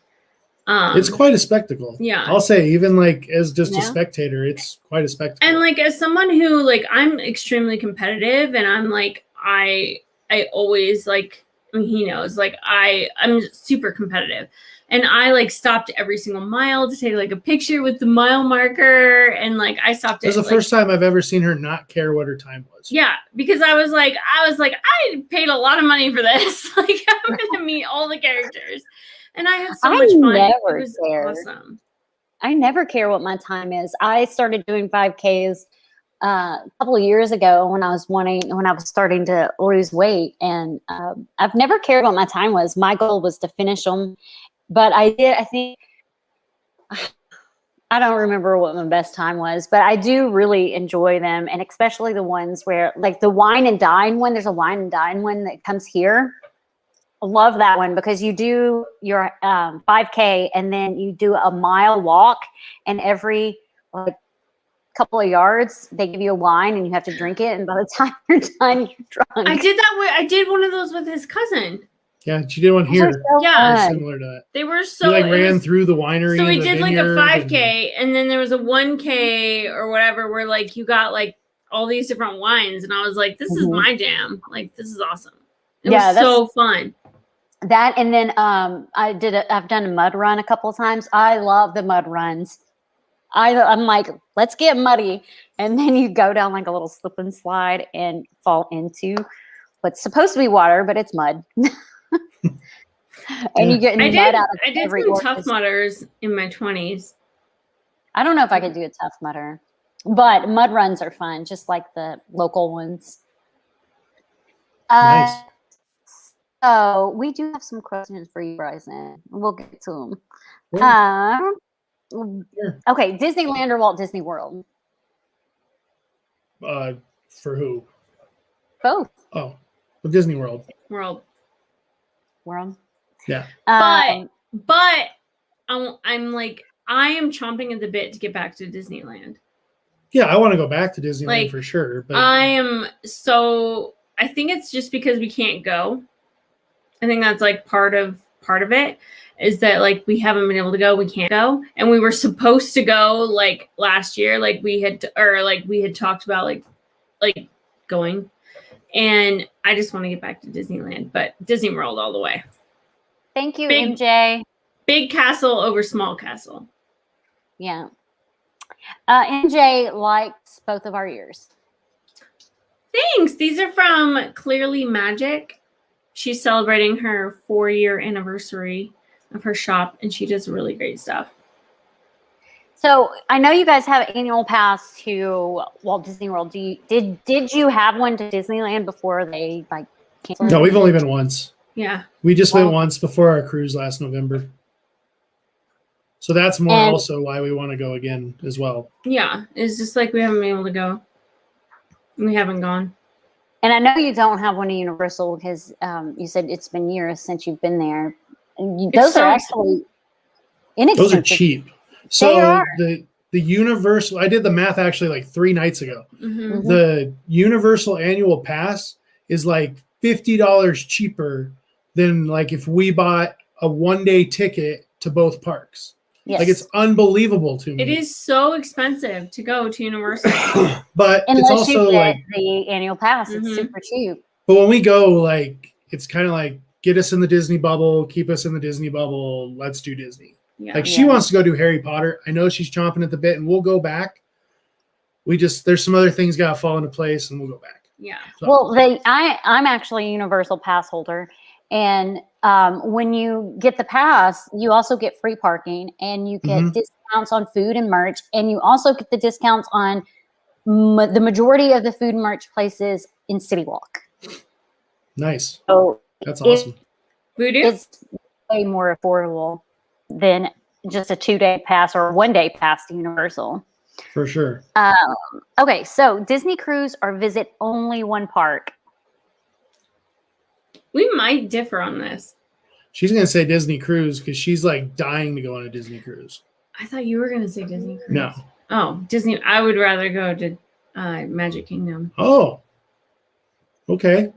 it's quite a spectacle. Yeah. I'll say, even like as just a spectator, it's quite a spectacle. And like as someone who like I'm extremely competitive, and I'm like I always like he knows like I'm super competitive, and I like stopped every single mile to take like a picture with the mile marker, and like I stopped. It was the first time I've ever seen her not care what her time was. Yeah, because I was like I paid a lot of money for this. Like I'm gonna meet all the characters. And I had so much fun. Never it was care. awesome. I never care what my time is. I started doing 5Ks a couple of years ago when I was starting to lose weight, and I've never cared what my time was. My goal was to finish them, but I think I don't remember what my best time was, but I do really enjoy them, and especially the ones where like the wine and dine one. There's a wine and dine one that comes here. I love that one because you do your 5K and then you do a mile walk, and every like couple of yards they give you a wine and you have to drink it, and by the time you're done, you're drunk. I did that. I did one of those with his cousin. Yeah, she did one here. So Yeah. Similar to that. They were so. You like ran through the winery. So we and the did like a vineyard 5K, and then there was a 1K or whatever where like you got like all these different wines, and I was like, this is my jam. Like this is awesome. It was so fun. That, and then I've done a mud run a couple of times. I love the mud runs. I'm like, let's get muddy. And then you go down like a little slip and slide and fall into what's supposed to be water, but it's mud. And you get mud out of every some orifice. Tough Mudders in my 20s. I don't know if I could do a Tough Mudder, but mud runs are fun, just like the local ones. Nice. So we do have some questions for you, Bryson. We'll get to them. Sure. Okay, Disneyland or Walt Disney World? For who? Both. Oh, well, Disney World. World. World. Yeah. But I'm like I am chomping at the bit to get back to Disneyland. Yeah, I want to go back to Disneyland Like, for sure. But I think it's just because we can't go. I think that's like part of it is that like we haven't been able to go, we can't go, and we were supposed to go like last year, like we had talked about like going, and I just want to get back to Disneyland, but Disney World all the way. Thank you, Big- MJ. Big castle over small castle. Yeah. MJ likes both of our ears. Thanks. These are from Clearly Magic. She's celebrating her 4-year anniversary of her shop, and she does really great stuff. So I know you guys have an annual pass to Walt Disney World. Did you have one to Disneyland before they like canceled? no, we've only been once. Yeah. We just went once before our cruise last November. So that's more also why we want to go again as well. Yeah. It's just like we haven't been able to go. We haven't gone. And I know you don't have one to Universal because you said it's been years since you've been there. And those are actually inexpensive. Those are cheap. So They are. the Universal, I did the math actually like 3 nights ago. Mm-hmm. The Universal annual pass is like $50 cheaper than like if we bought a 1-day ticket to both parks. Yes. Like it's unbelievable to me. It is so expensive to go to Universal. But Unless it's you also get like, the annual pass, it's Mhm. super cheap. but when we go, like it's kind of like get us in the Disney bubble, keep us in the Disney bubble. Let's do Disney. Yeah. Like she wants to go do Harry Potter. I know she's chomping at the bit, and we'll go back. There's some other things got to fall into place, and we'll go back. Yeah. So, Well, I'm actually a Universal pass holder, and when you get the pass, you also get free parking, and you get Mhm. discounts on food and merch, and you also get the discounts on the majority of the food and merch places in City Walk. nice. So That's awesome. Voodoo? it's way more affordable than just a 2-day pass or a 1-day pass to Universal. For sure. Okay, so Disney cruise or visit only one park. We might differ on this. She's gonna say Disney cruise because she's like dying to go on a Disney cruise. I thought you were going to say Disney Cruise. No. Oh, Disney. I would rather go to Magic Kingdom. Oh. Okay.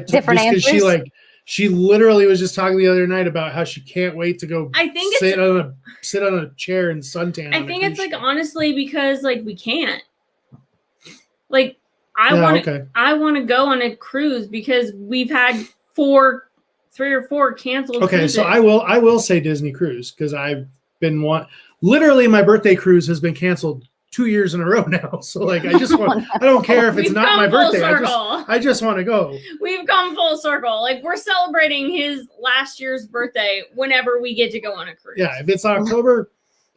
Different just 'cause answers? she literally was just talking the other night about how she can't wait to go I think sit on a chair and suntan. I on a think it's cruise like ship. honestly because like we can't. Like Yeah, I want to go on a cruise because we've had 3 or 4 canceled. Okay, cruises. so I will say Disney cruise because I've been literally my birthday cruise has been canceled 2 years in a row now. So like I don't care if it's We've not come my full birthday. circle. I just want to go. We've come full circle. Like we're celebrating his last year's birthday whenever we get to go on a cruise. Yeah, if it's October,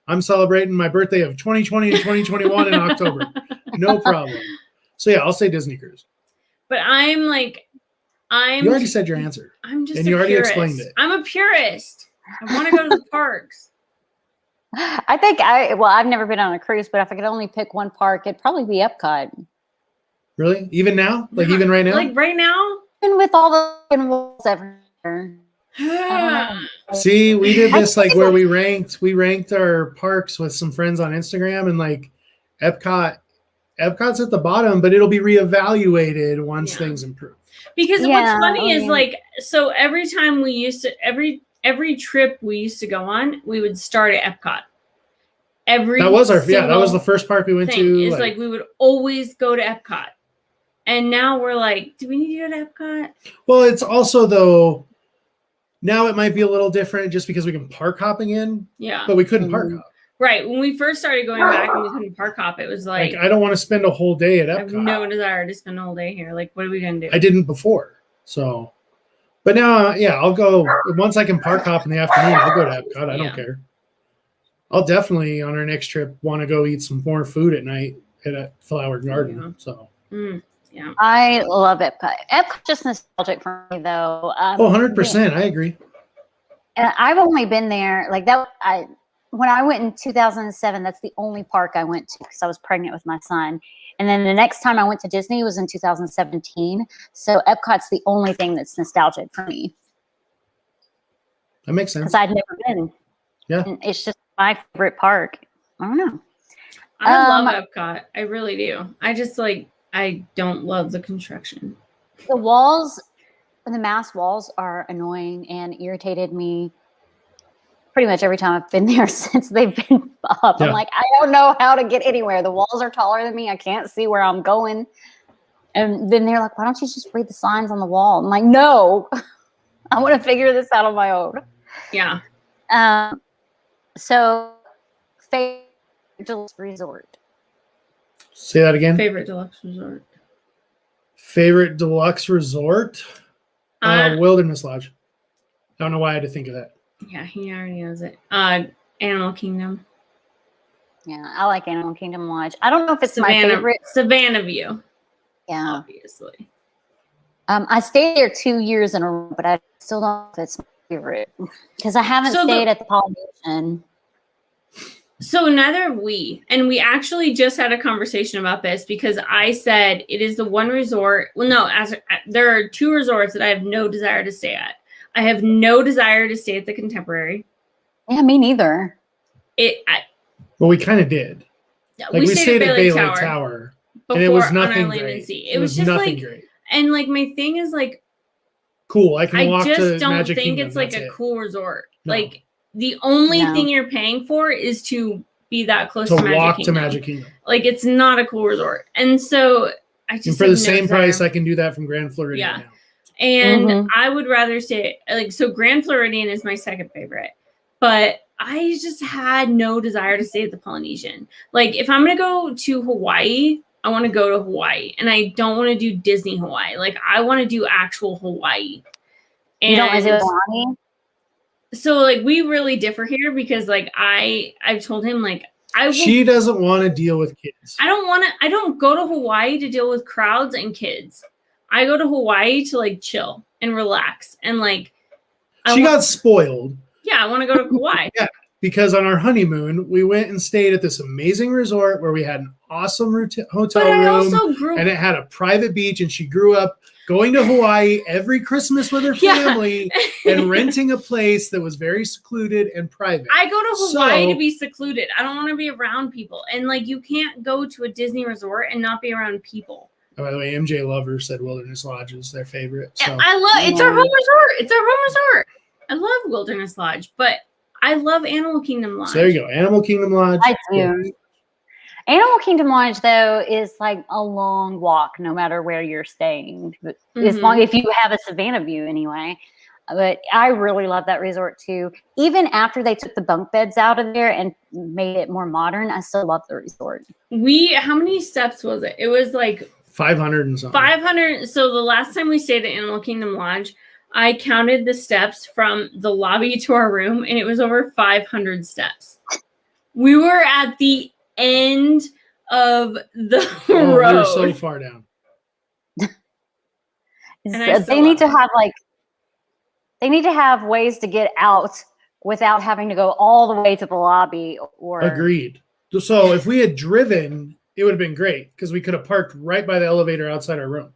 I'm celebrating my birthday of 2020 and 2021 in October. No problem. So yeah, I'll say Disney cruise. But I'm You already said your answer. I'm just and a you already purist. explained it. I'm a purist. I want to go to the parks. I think I've never been on a cruise, but if I could only pick one park, it'd probably be Epcot. Really? Even now? Like even right now? Like right now? And with all the walls everywhere. See, we did this like where we ranked our parks with some friends on Instagram, and like Epcot's at the bottom, but it'll be reevaluated once things improve. Because what's Yeah, funny is yeah. like, so every time we used to, every trip we used to go on, we would start at Epcot. That was that was the first park we went to. It's like we would always go to Epcot. And now we're like, do we need to go to Epcot? Well, it's also though, now it might be a little different just because we can park hopping in, Yeah. but we couldn't park hop. Right. When we first started going back and we couldn't park hop, it was like, Like I don't want to spend a whole day at I have Epcot. no desire to spend a whole day here. Like, what are we going to do? I didn't before. So, but now, yeah, I'll go once I can park hop in the afternoon. I'll go to Epcot. I Yeah. don't care. I'll definitely on our next trip want to go eat some more food at night at a Flower Garden. Yeah. So, Yeah. I love Epcot. Epcot's just nostalgic for me, though. 100%. I agree. And I've only been there like that. When I went in 2007, that's the only park I went to because I was pregnant with my son. And then the next time I went to Disney was in 2017. So Epcot's the only thing that's nostalgic for me That makes sense. because I'd never been. Yeah. And it's just my favorite park. I don't know. I love Epcot. I really do. I just I don't love the construction. The walls, the mass walls are annoying and irritated me pretty much every time I've been there since they've been up. Yeah. I'm like, I don't know how to get anywhere. The walls are taller than me. I can't see where I'm going. And then they're like, why don't you just read the signs on the wall? I'm like, no, I want to figure this out on my own. Yeah. So favorite deluxe resort. Say that again. Favorite deluxe resort. Favorite deluxe resort? Wilderness Lodge. I don't know why I had to think of that. Yeah, he already knows it. Animal Kingdom. Yeah, I like Animal Kingdom Lodge. I don't know if it's my Savannah, favorite. Savannah View. Yeah. Obviously. I stayed there 2 years in a row, but I still don't know if it's my favorite because I haven't stayed at the Polynesian. So neither have we. And we actually just had a conversation about this because I said it is the one resort. Well, no, there are 2 resorts that I have no desire to stay at. I have no desire to stay at the Contemporary. Yeah, me neither. Well, we kind of did. Like we stayed at Bay Lake Tower. And it was nothing great. It was just nothing great. And my thing is cool. I can walk to just don't Magic think Kingdom, it's a cool resort. No. The only thing you're paying for is to be that close to Magic walk Kingdom. to Magic Kingdom. It's not a cool resort. And so I just and for the same price, I can do that from Grand Floridian now. And I would rather stay so Grand Floridian is my second favorite. But I just had no desire to stay at the Polynesian. If I'm gonna go to Hawaii, I want to go to Hawaii, and I don't want to do Disney Hawaii. I want to do actual Hawaii. And you don't want to do Hawaii? So we really differ here because I've told him she doesn't want to deal with kids. I don't go to Hawaii to deal with crowds and kids. I go to Hawaii to chill and relax and she got spoiled. Yeah, I want to go to Hawaii. Yeah, because on our honeymoon, we went and stayed at this amazing resort where we had an awesome hotel room, and it had a private beach. And she grew up going to Hawaii every Christmas with her family and renting a place that was very secluded and private. I go to Hawaii to be secluded. I don't want to be around people. And you can't go to a Disney resort and not be around people. Oh, by the way, MJ Lover said Wilderness Lodge is their favorite. So. I love it's our home resort. It's our home resort. I love Wilderness Lodge, but I love Animal Kingdom Lodge. So there you go. Animal Kingdom Lodge. I do. Animal Kingdom Lodge, though, is a long walk no matter where you're staying. As long if you have a Savannah view anyway. But I really love that resort too. Even after they took the bunk beds out of there and made it more modern, I still love the resort. How many steps was it? It was 500 and something. 500. So the last time we stayed at Animal Kingdom Lodge, I counted the steps from the lobby to our room, and it was over 500 steps. We were at the end of the road. We're so far down. They need to have they need to have ways to get out without having to go all the way to the lobby. Or agreed. So if we had driven, it would have been great because we could have parked right by the elevator outside our room,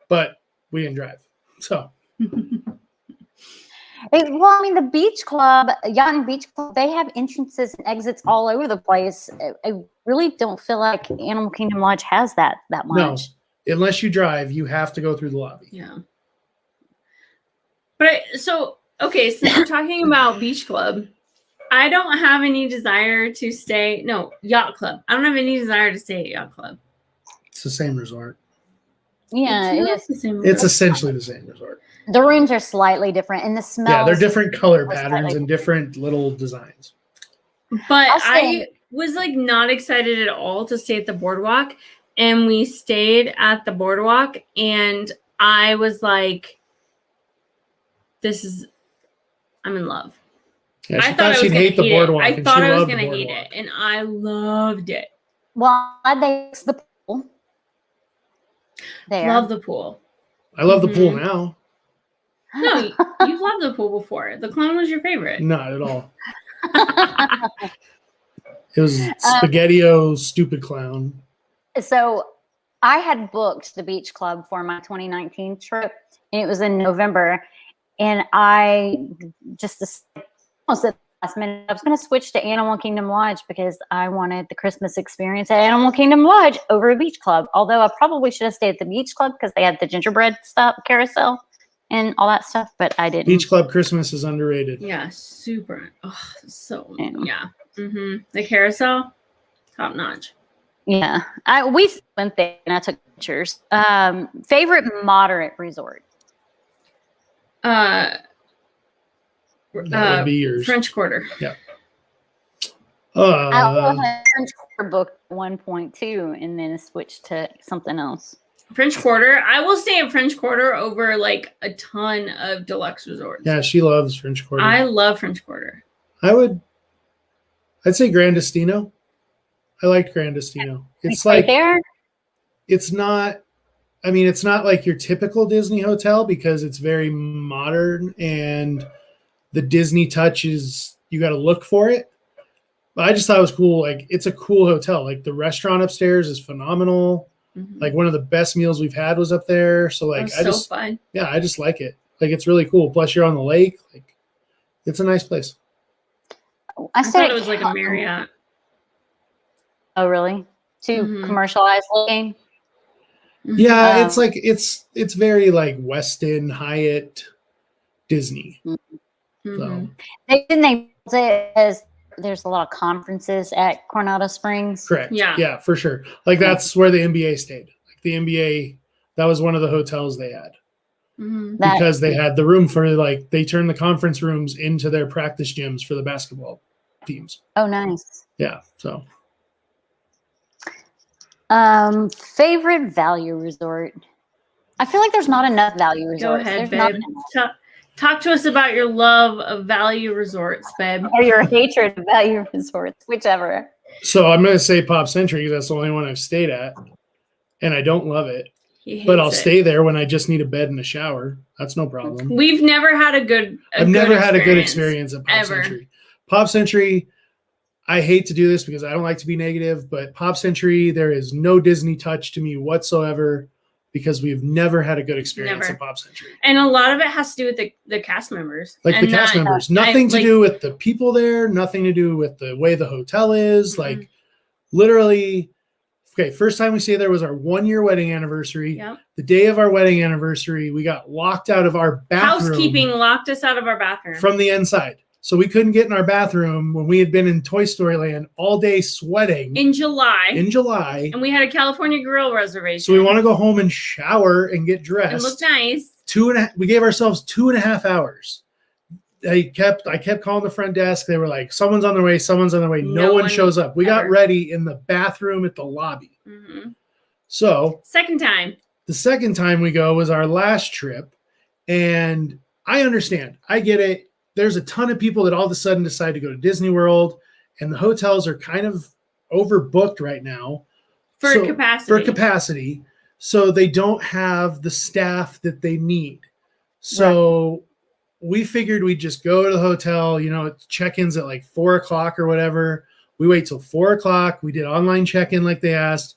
but we didn't drive. So. The beach club, Yacht and Beach Club, they have entrances and exits all over the place. I really don't feel like Animal Kingdom Lodge has that much. No, unless you drive, you have to go through the lobby. Yeah. But since we're talking about Beach Club, I don't have any desire to stay. No, Yacht Club. I don't have any desire to stay at Yacht Club. It's the same resort. Yeah, it's the same. It's essentially the same resort. The rooms are slightly different, and the smells. Yeah, they're different color patterns and different little designs. But I was not excited at all to stay at the boardwalk, and we stayed at the boardwalk, and I was like, I'm in love. Yeah, she thought she'd hate the boardwalk. I thought I was going to hate it, and I loved it. Well, they fixed the pool there. Love the pool. I love the pool now. No, you've loved the pool before. The clown was your favorite. Not at all. It was Spaghetti-O stupid clown. So I had booked the beach club for my 2019 trip, and it was in November. And I just almost at last minute. I was going to switch to Animal Kingdom Lodge because I wanted the Christmas experience at Animal Kingdom Lodge over a beach club. Although I probably should have stayed at the beach club because they had the gingerbread stop carousel and all that stuff, but I didn't. Beach Club Christmas is underrated. Yeah, super. Oh, so yeah. The carousel, top notch. Yeah, we went there and I took pictures. Favorite moderate resort? That would be yours. French Quarter. Yeah. I also had French Quarter booked 1.2 and then switched to something else. French Quarter. I will stay at French Quarter over like a ton of deluxe resorts. Yeah, she loves French Quarter. I love French Quarter. I'd say Grand Destino. I liked Grand Destino. It's right like there. It's not. I mean, it's not like your typical Disney hotel because it's very modern and the Disney touch is you got to look for it. But I just thought it was cool. Like, it's a cool hotel. Like, the restaurant upstairs is phenomenal. Like, one of the best meals we've had was up there. So like, I just fun. Yeah, I just like it. Like, it's really cool. Plus, you're on the lake. Like, it's a nice place. I thought it was like a Marriott. Oh, really? Too commercialized looking? Yeah, it's like it's very like Westin, Hyatt, Disney. So. They built it as there's a lot of conferences at Coronado Springs. Correct. Yeah. Yeah, for sure. Like, that's where the NBA stayed. Like, the NBA, that was one of the hotels they had. Because they had the room for, like, they turned the conference rooms into their practice gyms for the basketball teams. Oh, nice. Yeah. So. Favorite value resort? I feel like there's not enough value resorts. Go ahead, there's babe. Talk to us about your love of value resorts, babe. Or your hatred of value resorts, whichever. So I'm going to say Pop Century because that's the only one I've stayed at. And I don't love it. But I'll stay there when I just need a bed and a shower. That's no problem. We've never had a good I've never had a good experience at Pop Century. Pop Century, I hate to do this because I don't like to be negative, but Pop Century, there is no Disney touch to me whatsoever because we've never had a good experience at Pop Century. And a lot of it has to do with the cast members. Like, the cast members. Nothing to do with the people there, nothing to do with the way the hotel is. Like, literally, okay, first time we stayed there was our 1-year wedding anniversary. Yep. The day of our wedding anniversary, we got locked out of our bathroom. Housekeeping locked us out of our bathroom. From the inside. So we couldn't get in our bathroom when we had been in Toy Story Land all day sweating. In July. And we had a California Grill reservation. So we want to go home and shower and get dressed. And look nice. We gave ourselves 2.5 hours. I kept calling the front desk. They were like, someone's on their way. No one shows up. We got ready in the bathroom at the lobby. So the second time we go was our last trip. And I understand. I get it. There's a ton of people that all of a sudden decide to go to Disney World, and the hotels are kind of overbooked right now for capacity. So they don't have the staff that they need. So we figured we'd just go to the hotel, check-ins at like 4:00 or whatever. We wait till 4:00. We did online check-in like they asked.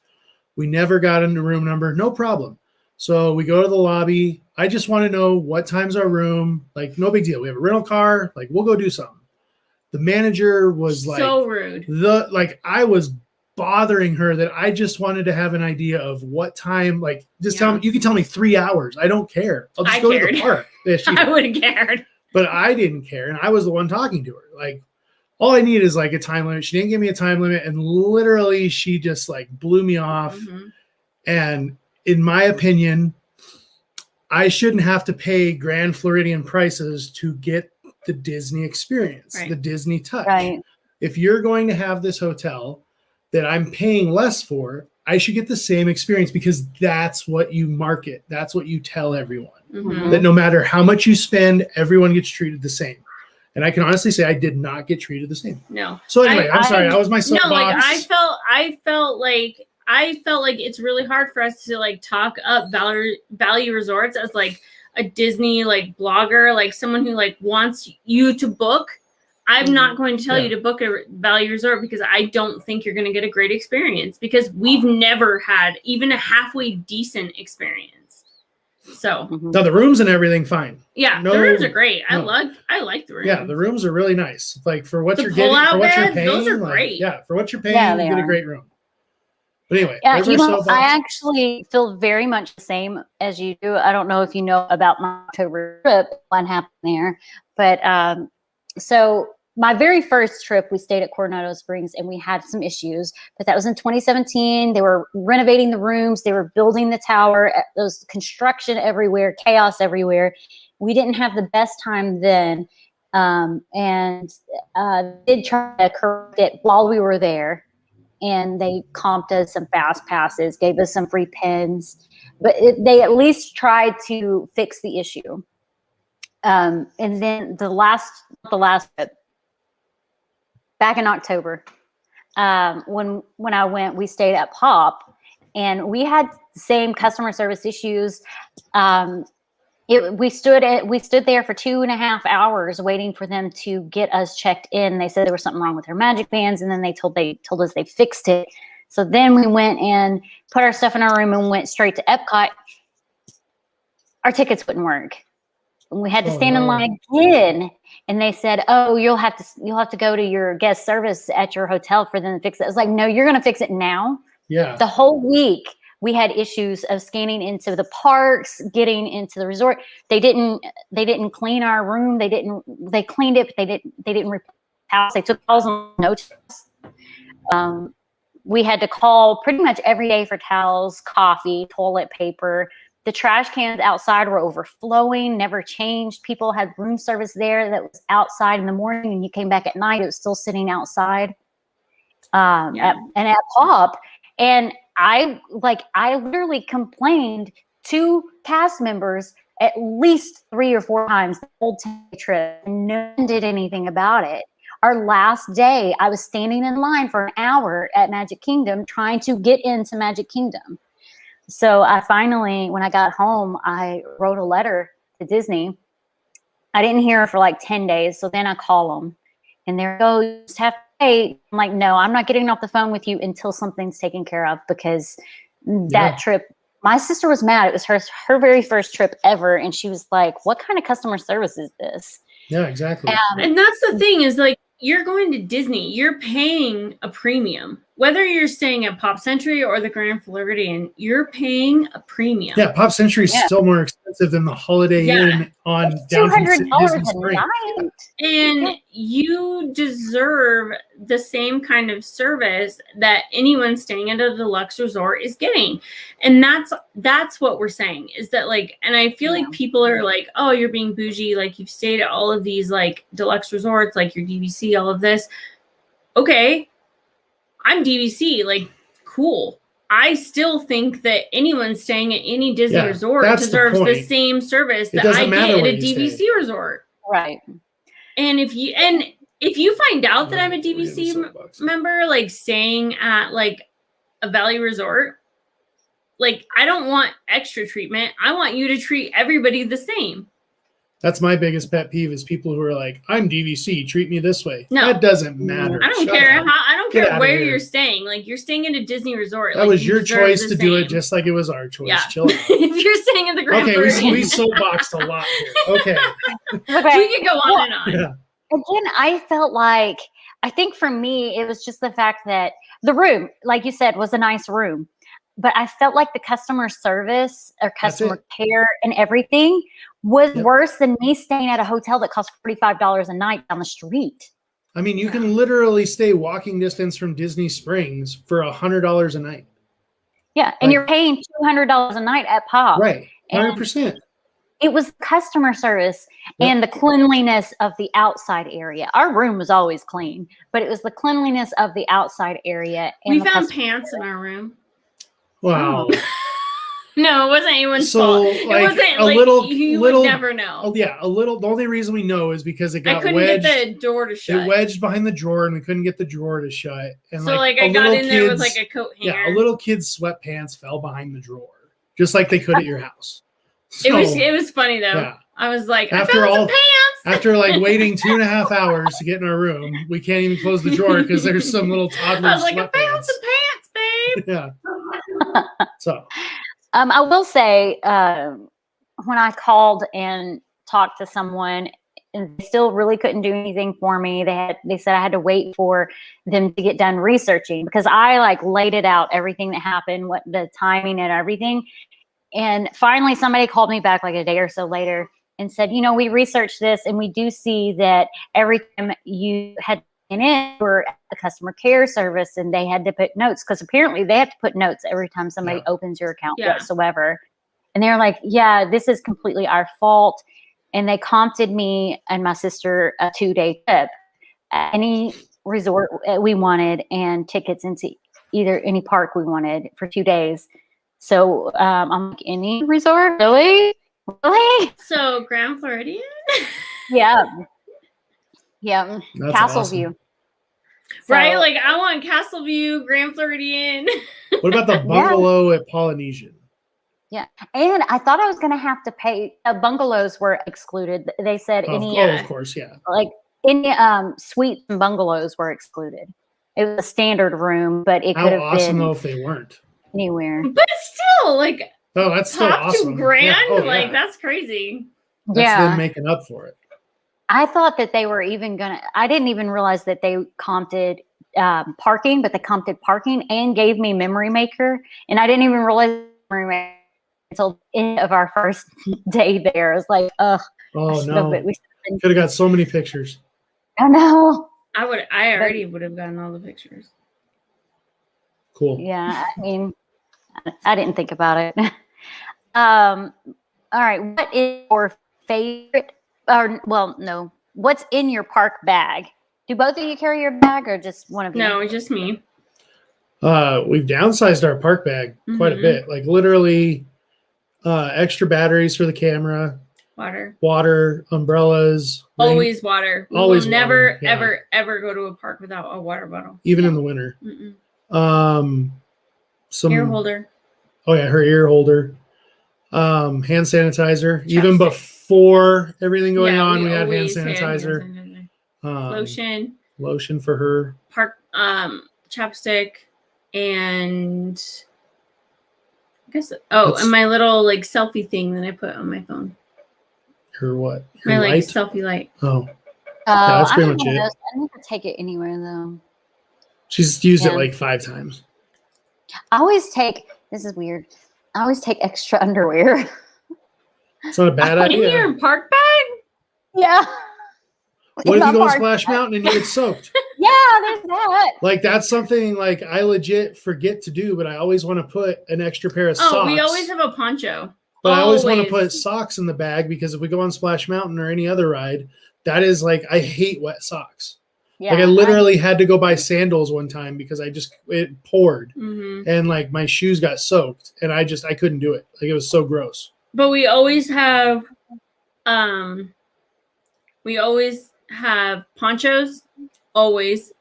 We never got into room number. No problem. So we go to the lobby. I just want to know what time's our room. Like, no big deal. We have a rental car. Like, we'll go do something. The manager was like so rude. I was bothering her that I just wanted to have an idea of what time. Like, just tell me. You can tell me 3 hours. I don't care. I'll just go to the park. I would have cared. But I didn't care, and I was the one talking to her. Like, all I need is like a time limit. She didn't give me a time limit, and literally she just like blew me off. And in my opinion, I shouldn't have to pay Grand Floridian prices to get the Disney experience, the Disney touch. Right. If you're going to have this hotel that I'm paying less for, I should get the same experience because that's what you market. That's what you tell everyone. That no matter how much you spend, everyone gets treated the same. And I can honestly say I did not get treated the same. No. So anyway, I'm sorry. I was my soapbox. No, like I felt like it's really hard for us to like talk up value resorts as like a Disney like blogger, like someone who like wants you to book. I'm not going to tell you to book a value resort because I don't think you're going to get a great experience because we've never had even a halfway decent experience. So Now the rooms and everything, fine. yeah, No, the rooms are great. no. I like the rooms. Yeah, the rooms are really nice. Like for what The you're getting, pull-out for what you're beds, paying, those are like, great. yeah, for what you're paying, Yeah, you they get a are. great room. But anyway, Yeah, those are soapbox. I actually feel very much the same as you do. I don't know if you know about my October trip, what happened there, but so my very first trip, we stayed at Coronado Springs and we had some issues, but that was in 2017. They were renovating the rooms, they were building the tower, there was construction everywhere, chaos everywhere. We didn't have the best time then, and did try to correct it while we were there. And they comped us some fast passes, gave us some free pins, but they at least tried to fix the issue. And then the last trip, back in October, when I went, we stayed at Pop, and we had the same customer service issues. We stood there for 2.5 hours waiting for them to get us checked in. They said there was something wrong with our magic bands, and then they told us they fixed it. So then we went and put our stuff in our room and went straight to Epcot. Our tickets wouldn't work. We had to stand in line again, and they said, "Oh, you'll have to go to your guest service at your hotel for them to fix it." I was like, "No, you're going to fix it now." Yeah. The whole week we had issues of scanning into the parks, getting into the resort. They didn't clean our room. They cleaned it, but they didn't replace the house. They took calls on notice. We had to call pretty much every day for towels, coffee, toilet paper. The trash cans outside were overflowing, never changed. People had room service there that was outside in the morning, and you came back at night, it was still sitting outside. At Pop. And I literally complained to cast members at least 3 or 4 times the whole trip, and no one did anything about it. Our last day, I was standing in line for an hour at Magic Kingdom trying to get into Magic Kingdom. So I finally, when I got home, I wrote a letter to Disney. I didn't hear for like 10 days. So then I call them, and they go, "You just have to wait." I'm like, "No, I'm not getting off the phone with you until something's taken care of," because that trip, my sister was mad. It was her very first trip ever. And she was like, "What kind of customer service is this?" Yeah, exactly. And that's the thing is, like, you're going to Disney, you're paying a premium. Whether you're staying at Pop Century or the Grand Floridian, you're paying a premium. Yeah, Pop Century is still more expensive than the Holiday Inn on down from Disney Springs. And you deserve the same kind of service that anyone staying at a deluxe resort is getting. And that's what we're saying, is that, like, and I feel like people are like, "Oh, you're being bougie, like you've stayed at all of these like deluxe resorts, like your DVC, all of this." Okay, I'm DVC, like, cool. I still think that anyone staying at any Disney resort deserves the same service that I get at a DVC resort. Right. And if you find out that I'm a DVC member, like staying at like a Valley Resort, like, I don't want extra treatment. I want you to treat everybody the same. That's my biggest pet peeve, is people who are like, "I'm DVC, treat me this way." No, that doesn't matter. I don't care where you're staying. Like, you're staying at a Disney resort. That was your choice to do it, just like it was our choice. Yeah. Chill out. If you're staying at the Grand Floridian. we soapboxed a lot here. Okay. We could go on and on. Yeah. Again, I felt like, I think for me, it was just the fact that the room, like you said, was a nice room. But I felt like the customer service or customer care and everything was worse than me staying at a hotel that cost $45 a night down the street. I mean, you can literally stay walking distance from Disney Springs for $100 a night. Yeah, and you're paying $200 a night at Pop. Right, 100%. It was customer service and the cleanliness of the outside area. Our room was always clean, but it was the cleanliness of the outside area. And we found pants in our room. Wow. No, it wasn't anyone's fault. It wasn't a like, little, you would never know. Oh yeah, a little. The only reason we know is because it got I couldn't wedged. get the door to shut. It wedged behind the drawer, and we couldn't get the drawer to shut. And so I got in there with like a coat hanger. Yeah, a little kid's sweatpants fell behind the drawer, just like they could at your house. So, it was funny though. Yeah. I was like, I found some pants. After like waiting 2.5 hours to get in our room, we can't even close the drawer because there's some little toddler. I was like, I found some pants, babe. Yeah. So. I will say, when I called and talked to someone, and they still really couldn't do anything for me. They said I had to wait for them to get done researching, because I like laid it out, everything that happened, what the timing and everything. And finally somebody called me back like a day or so later and said, we researched this, and we do see that every time you had in for the customer care service, and they had to put notes, because apparently they have to put notes every time somebody opens your account whatsoever. And they're like, yeah, this is completely our fault. And they comped me and my sister a 2-day trip at any resort we wanted, and tickets into either any park we wanted for 2 days. So I'm like, any resort? Really? So Grand Floridian? Yeah. That's Castle awesome. View. Right? Like, I want Castle View, Grand Floridian. What about the bungalow at Polynesian? Yeah. And I thought I was going to have to pay. Bungalows were excluded. They said Of course, yeah. Like any suites and bungalows were excluded. It was a standard room, but it could have awesome been though if they weren't. anywhere. But still, like, that's still top awesome. $2,000? Like, that's crazy. That's them making up for it. I thought that they were even I didn't even realize that they comped parking, but they comped parking and gave me Memory Maker. And I didn't even realize Memory Maker until the end of our first day there. I was like, ugh. Oh, no. Could have got so many pictures. I know. I already would have gotten all the pictures. Cool. Yeah, I mean, I didn't think about it. All right. What is your favorite, what's in your park bag? Do both of you carry your bag, or just one of you? No, just me. We've downsized our park bag quite a bit. Like, literally extra batteries for the camera. Water, umbrellas. Always water. We always will never, water, ever go to a park without a water bottle. Even in the winter. Some ear holder. Oh yeah, her ear holder. Hand sanitizer. Chapstick. Even before everything going on, we had hand sanitizer. Lotion for her. Park chapstick, and I guess and my little like selfie thing that I put on my phone. Her what? My like selfie light. Oh. That's pretty much it. I never take it anywhere though. She's used it like 5 times. I always take, this is weird, I always take extra underwear. It's not a bad idea. In your park bag? Yeah. What if you go on Splash Mountain and you get soaked? Yeah, there's that. Like, that's something like I legit forget to do, but I always want to put an extra pair of socks. Oh, we always have a poncho. But I always want to put socks in the bag, because if we go on Splash Mountain or any other ride, that is like, I hate wet socks. Yeah, like, I literally had to go buy sandals one time because it poured and like my shoes got soaked, and I couldn't do it. Like, it was so gross. But we always have ponchos, always.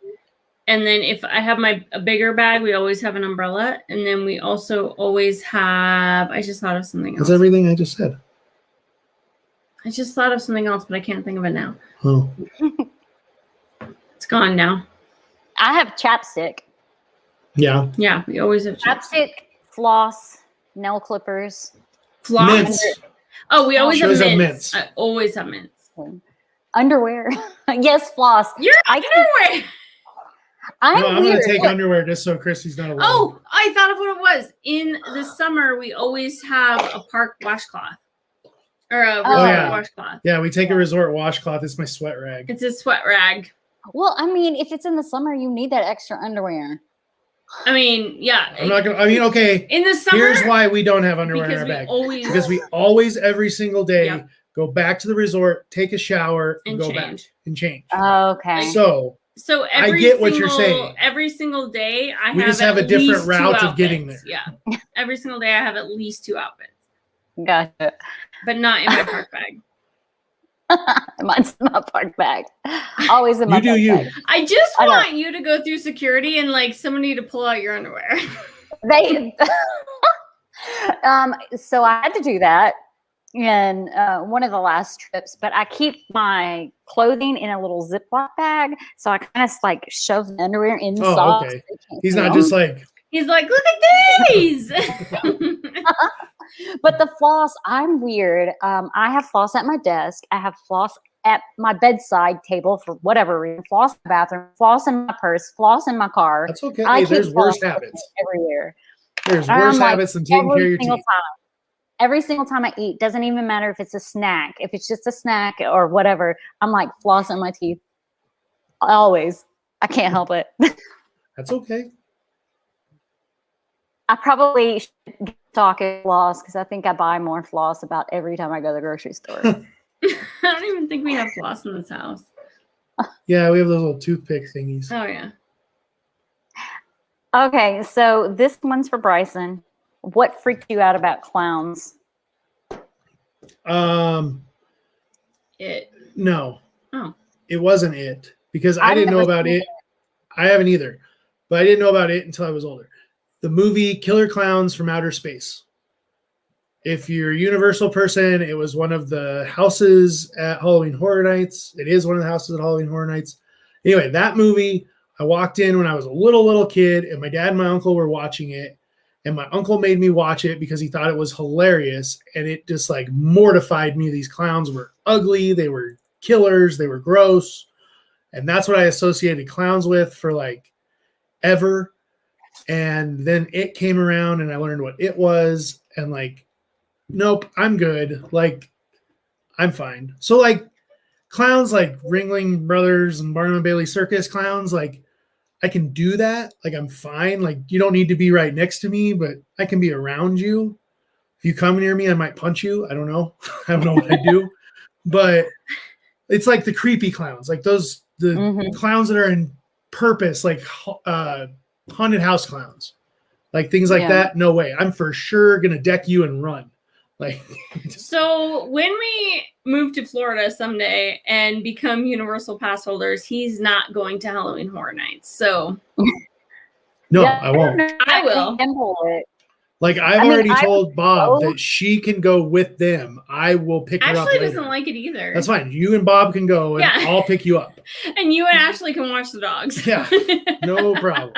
And then if I have a bigger bag, we always have an umbrella. And then we also always have, I just thought of something else. That's everything I just said. I just thought of something else, but I can't think of it now. Oh. It's gone now. I have chapstick. Yeah. Yeah, we always have chapstick, floss, nail clippers. Floss? Mints. Oh, we always have mints. Mints. I always have mints. Underwear. Yes, floss. Your underwear. I'm going to take underwear just so Christy's not alone. Oh, I thought of what it was. In the summer, we always have a park washcloth. Or a resort washcloth. Yeah, we take a resort washcloth. It's my sweat rag. It's a sweat rag. Well, I mean, if it's in the summer, you need that extra underwear. I mean, yeah. I'm not going to, okay. In the summer. Here's why we don't have underwear in our bag. Because we always, every single day, go back to the resort, take a shower, and go back and change. Oh, okay. So I get what you're saying. Every single day, we just have a different route of getting there. Yeah. Every single day, I have at least 2 outfits. Gotcha. But not in my park bag. Mine's in my park bag. Always in my park bag. I just want you to go through security and like somebody to pull out your underwear. So I had to do that in one of the last trips, but I keep my clothing in a little Ziploc bag, so I kind of like shove the underwear in the socks. Okay. He's not just like He's like, look at these. But the floss, I'm weird. I have floss at my desk. I have floss at my bedside table for whatever reason. Floss in the bathroom, floss in my purse, floss in my car. That's okay. I Hey, keep there's worse floss habits. everywhere. There's I'm worse like, habits than taking care of your teeth. Every single time I eat, doesn't even matter if it's a snack. If it's just a snack or whatever, I'm like flossing my teeth. Always. I can't help it. That's okay. I probably should talk floss because I think I buy more floss about every time I go to the grocery store. I don't even think we have floss in this house. Yeah, we have those little toothpick thingies. Oh, yeah. Okay, so this one's for Bryson. What freaked you out about clowns? No. Oh. It wasn't it because I didn't know about it. I haven't either, but I didn't know about it until I was older. The movie Killer Clowns from Outer Space. If you're a Universal person, it was one of the houses at Halloween Horror Nights. It is one of the houses at Halloween Horror Nights. Anyway, that movie, I walked in when I was a little kid, and my dad and my uncle were watching it. And my uncle made me watch it because he thought it was hilarious. And it just like mortified me. These clowns were ugly. They were killers. They were gross. And that's what I associated clowns with for like ever. And then it came around and I learned what it was. And like, nope, I'm good. Like, I'm fine. So like clowns like Ringling Brothers and Barnum and Bailey Circus clowns, like I can do that. Like I'm fine. Like you don't need to be right next to me, but I can be around you. If you come near me, I might punch you. I don't know. I don't know what I do. But it's like the creepy clowns, like those clowns that are in purpose, like haunted house clowns, like things like that. No way. I'm for sure gonna deck you and run. Like so when we move to Florida someday and become Universal Pass holders, he's not going to Halloween Horror Nights. So no, I won't. I will. Like I've already told Bob that she can go with them. I will pick her up. Ashley doesn't like it either. That's fine. You and Bob can go, and I'll pick you up. And you and Ashley can watch the dogs. Yeah, no problem.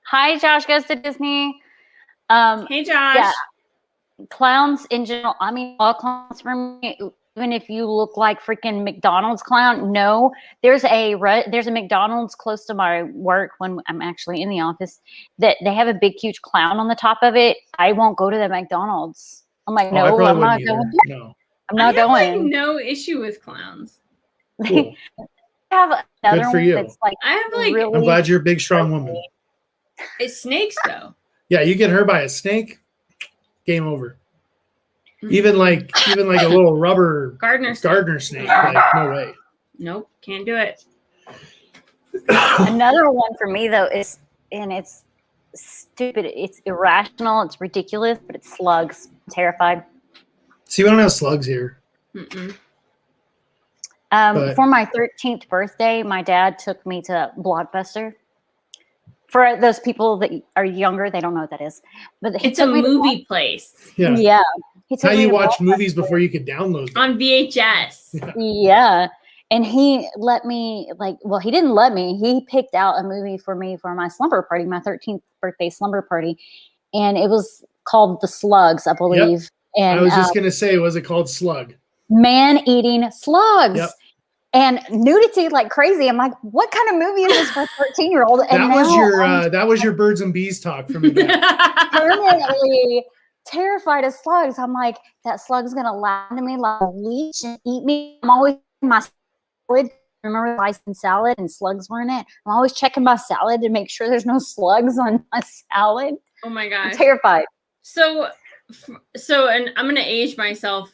Hi, Josh Goes to Disney. Hey, Josh. Yeah, clowns in general. I mean, all clowns for me. Even if you look like freaking McDonald's clown, no. There's a McDonald's close to my work when I'm actually in the office that they have a big, huge clown on the top of it. I won't go to the McDonald's. I'm like, no, I'm not going. No. I'm not going. I have like no issue with clowns. Cool. I have another Good for you. That's like I have like. I'm glad you're a big, strong woman. It's snakes though. Yeah, you get her by a snake, game over. Even like a little rubber gardener snake. Like, no way. Nope, can't do it. Another one for me though is, and it's stupid, it's irrational, it's ridiculous, but it's slugs. I'm terrified. See, we don't have slugs here. For my 13th birthday, my dad took me to Blockbuster. For those people that are younger, they don't know what that is. But it's a movie place. Yeah. How you watch movies before you could download them. On VHS. Yeah. And he let me, he didn't let me. He picked out a movie for me for my slumber party, my 13th birthday slumber party. And it was called The Slugs, I believe. Yep. And I was just going to say, was it called Slug? Man-eating slugs. Yep. And nudity like crazy. I'm like, what kind of movie is this for a 13-year-old? And that was your birds and bees talk from the back. Permanently terrified of slugs. I'm like, that slug's gonna land to me like a leech and eat me. I'm always checking my salad. Remember slicing salad and slugs were in it? I'm always checking my salad to make sure there's no slugs on my salad. Oh my gosh. I'm terrified. So and I'm gonna age myself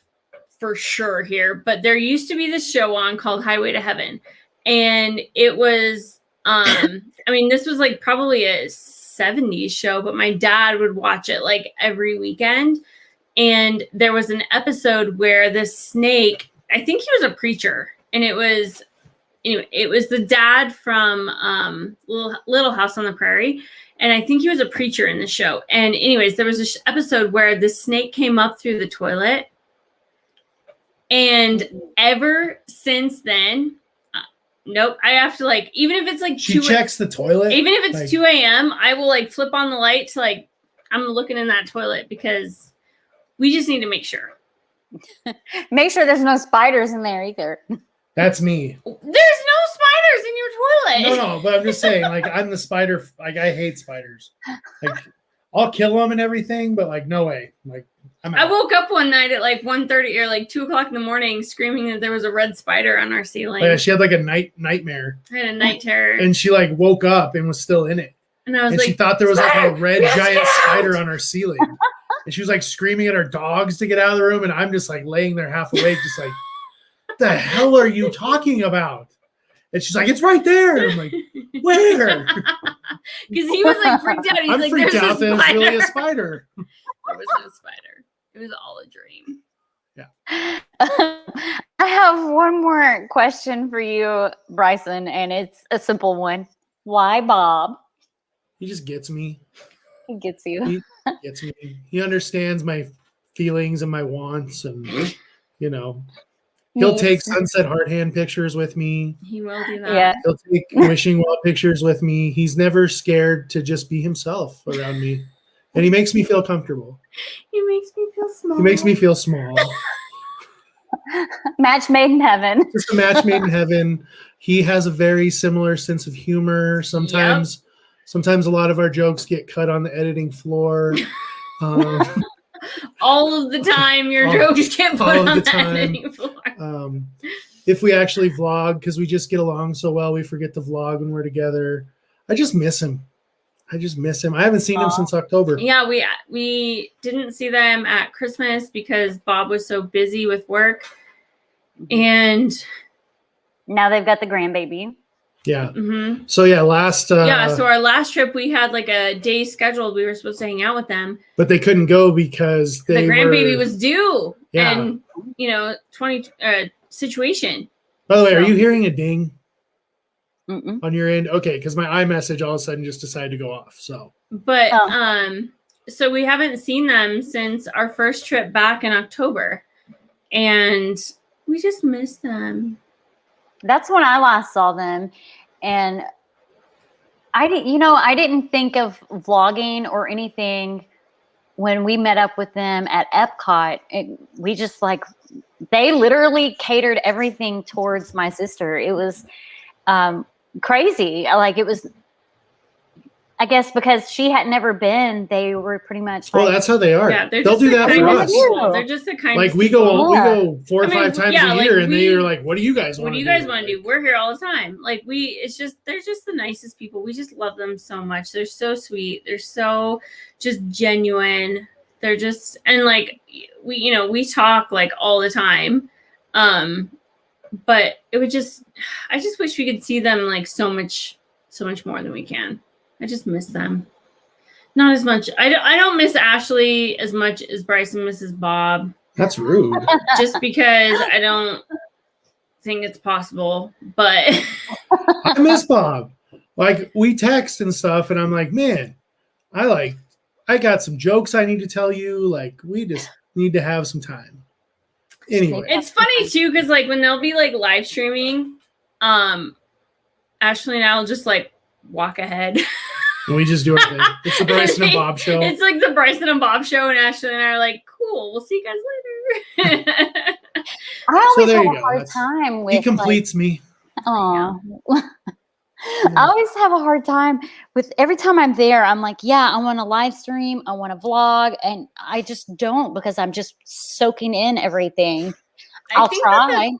for sure here, but there used to be this show on called Highway to Heaven, and it was I mean, this was like probably a 70s show, but my dad would watch it like every weekend. And there was an episode where this snake, I think he was a preacher, and it was the dad from Little House on the Prairie, and I think he was a preacher in the show. And anyways, there was this episode where the snake came up through the toilet. And ever since then, Nope. I have to like, even if it's like She checks the toilet. even if it's like, 2 a.m., I will like flip on the light to like, I'm looking in that toilet because we just need to make sure. Make sure there's no spiders in there either. That's me. There's no spiders in your toilet. No, but I'm just saying, like, I'm the spider. Like, I hate spiders. Like, I'll kill them and everything, but like, no way. Like, I'm out. I woke up one night at like 1:30 or like 2 o'clock in the morning screaming that there was a red spider on our ceiling. Yeah, she had like a nightmare. I had a night terror. And she like woke up and was still in it. And I was And like, she thought there was like a red Yes, giant get out! spider on our ceiling. And she was like screaming at her dogs to get out of the room. And I'm just like laying there half awake, just like, what the hell are you talking about? And she's like, it's right there. And I'm like, where? Because he was like freaked out. He's I'm like, freaked there's out a that it's spider. really a spider. There was no spider. It was all a dream. I have one more question for you, Bryson, and it's a simple one. Why Bob? He just gets me. He gets you. He gets me. He understands my feelings and my wants, and you know, he'll take sunset heart hand pictures with me. He will do that. Yeah. He'll take wishing well pictures with me. He's never scared to just be himself around me, and he makes me feel comfortable. He makes me feel small. He makes me feel small. Match made in heaven. Just a match made in heaven. He has a very similar sense of humor. Sometimes a lot of our jokes get cut on the editing floor. All of the time, your jokes get put on the editing floor. If we actually vlog, because we just get along so well, we forget to vlog when we're together. I just miss him. I haven't seen him since October. Yeah, we didn't see them at Christmas because Bob was so busy with work. And Now they've got the grandbaby. Yeah. mm-hmm. So yeah, so our last trip we had like a day scheduled. We were supposed to hang out with them, but they couldn't go because the grandbaby was due. Yeah. And 20 situation. By the way, are you hearing a ding Mm-mm. on your end? Okay, because my iMessage all of a sudden just decided to go off. So But so we haven't seen them since our first trip back in October. And we just miss them. That's when I last saw them, and I didn't think of vlogging or anything when we met up with them at Epcot. We just they literally catered everything towards my sister. It was crazy. It was, I guess, because she had never been, they were pretty much that's how they are. Yeah, they'll do that for us. They're just the kind we go 4 or 5 times a year, and they are like, what do you guys want to do? What do you guys want to do? We're here all the time. They're just the nicest people. We just love them so much. They're so sweet. They're so just genuine. They're just, and we talk all the time. But I just wish we could see them so much more than we can. I just miss them. Not as much. I don't miss Ashley as much as Bryson misses Bob. That's rude. Just because I don't think it's possible. But I miss Bob. We text and stuff, and I'm like, man, I got some jokes I need to tell you. We just need to have some time. Anyway. It's funny too, because when they'll be live streaming, Ashley and I will just walk ahead. And we just do our thing. It's the Bryson and Bob show. It's the Bryson and Bob show, and Ashley and I are cool. We'll see you guys later. I always have a hard time with. He completes me. Oh. I always have a hard time with every time I'm there. I'm I want to live stream. I want to vlog. And I just don't, because I'm just soaking in everything. I'll try.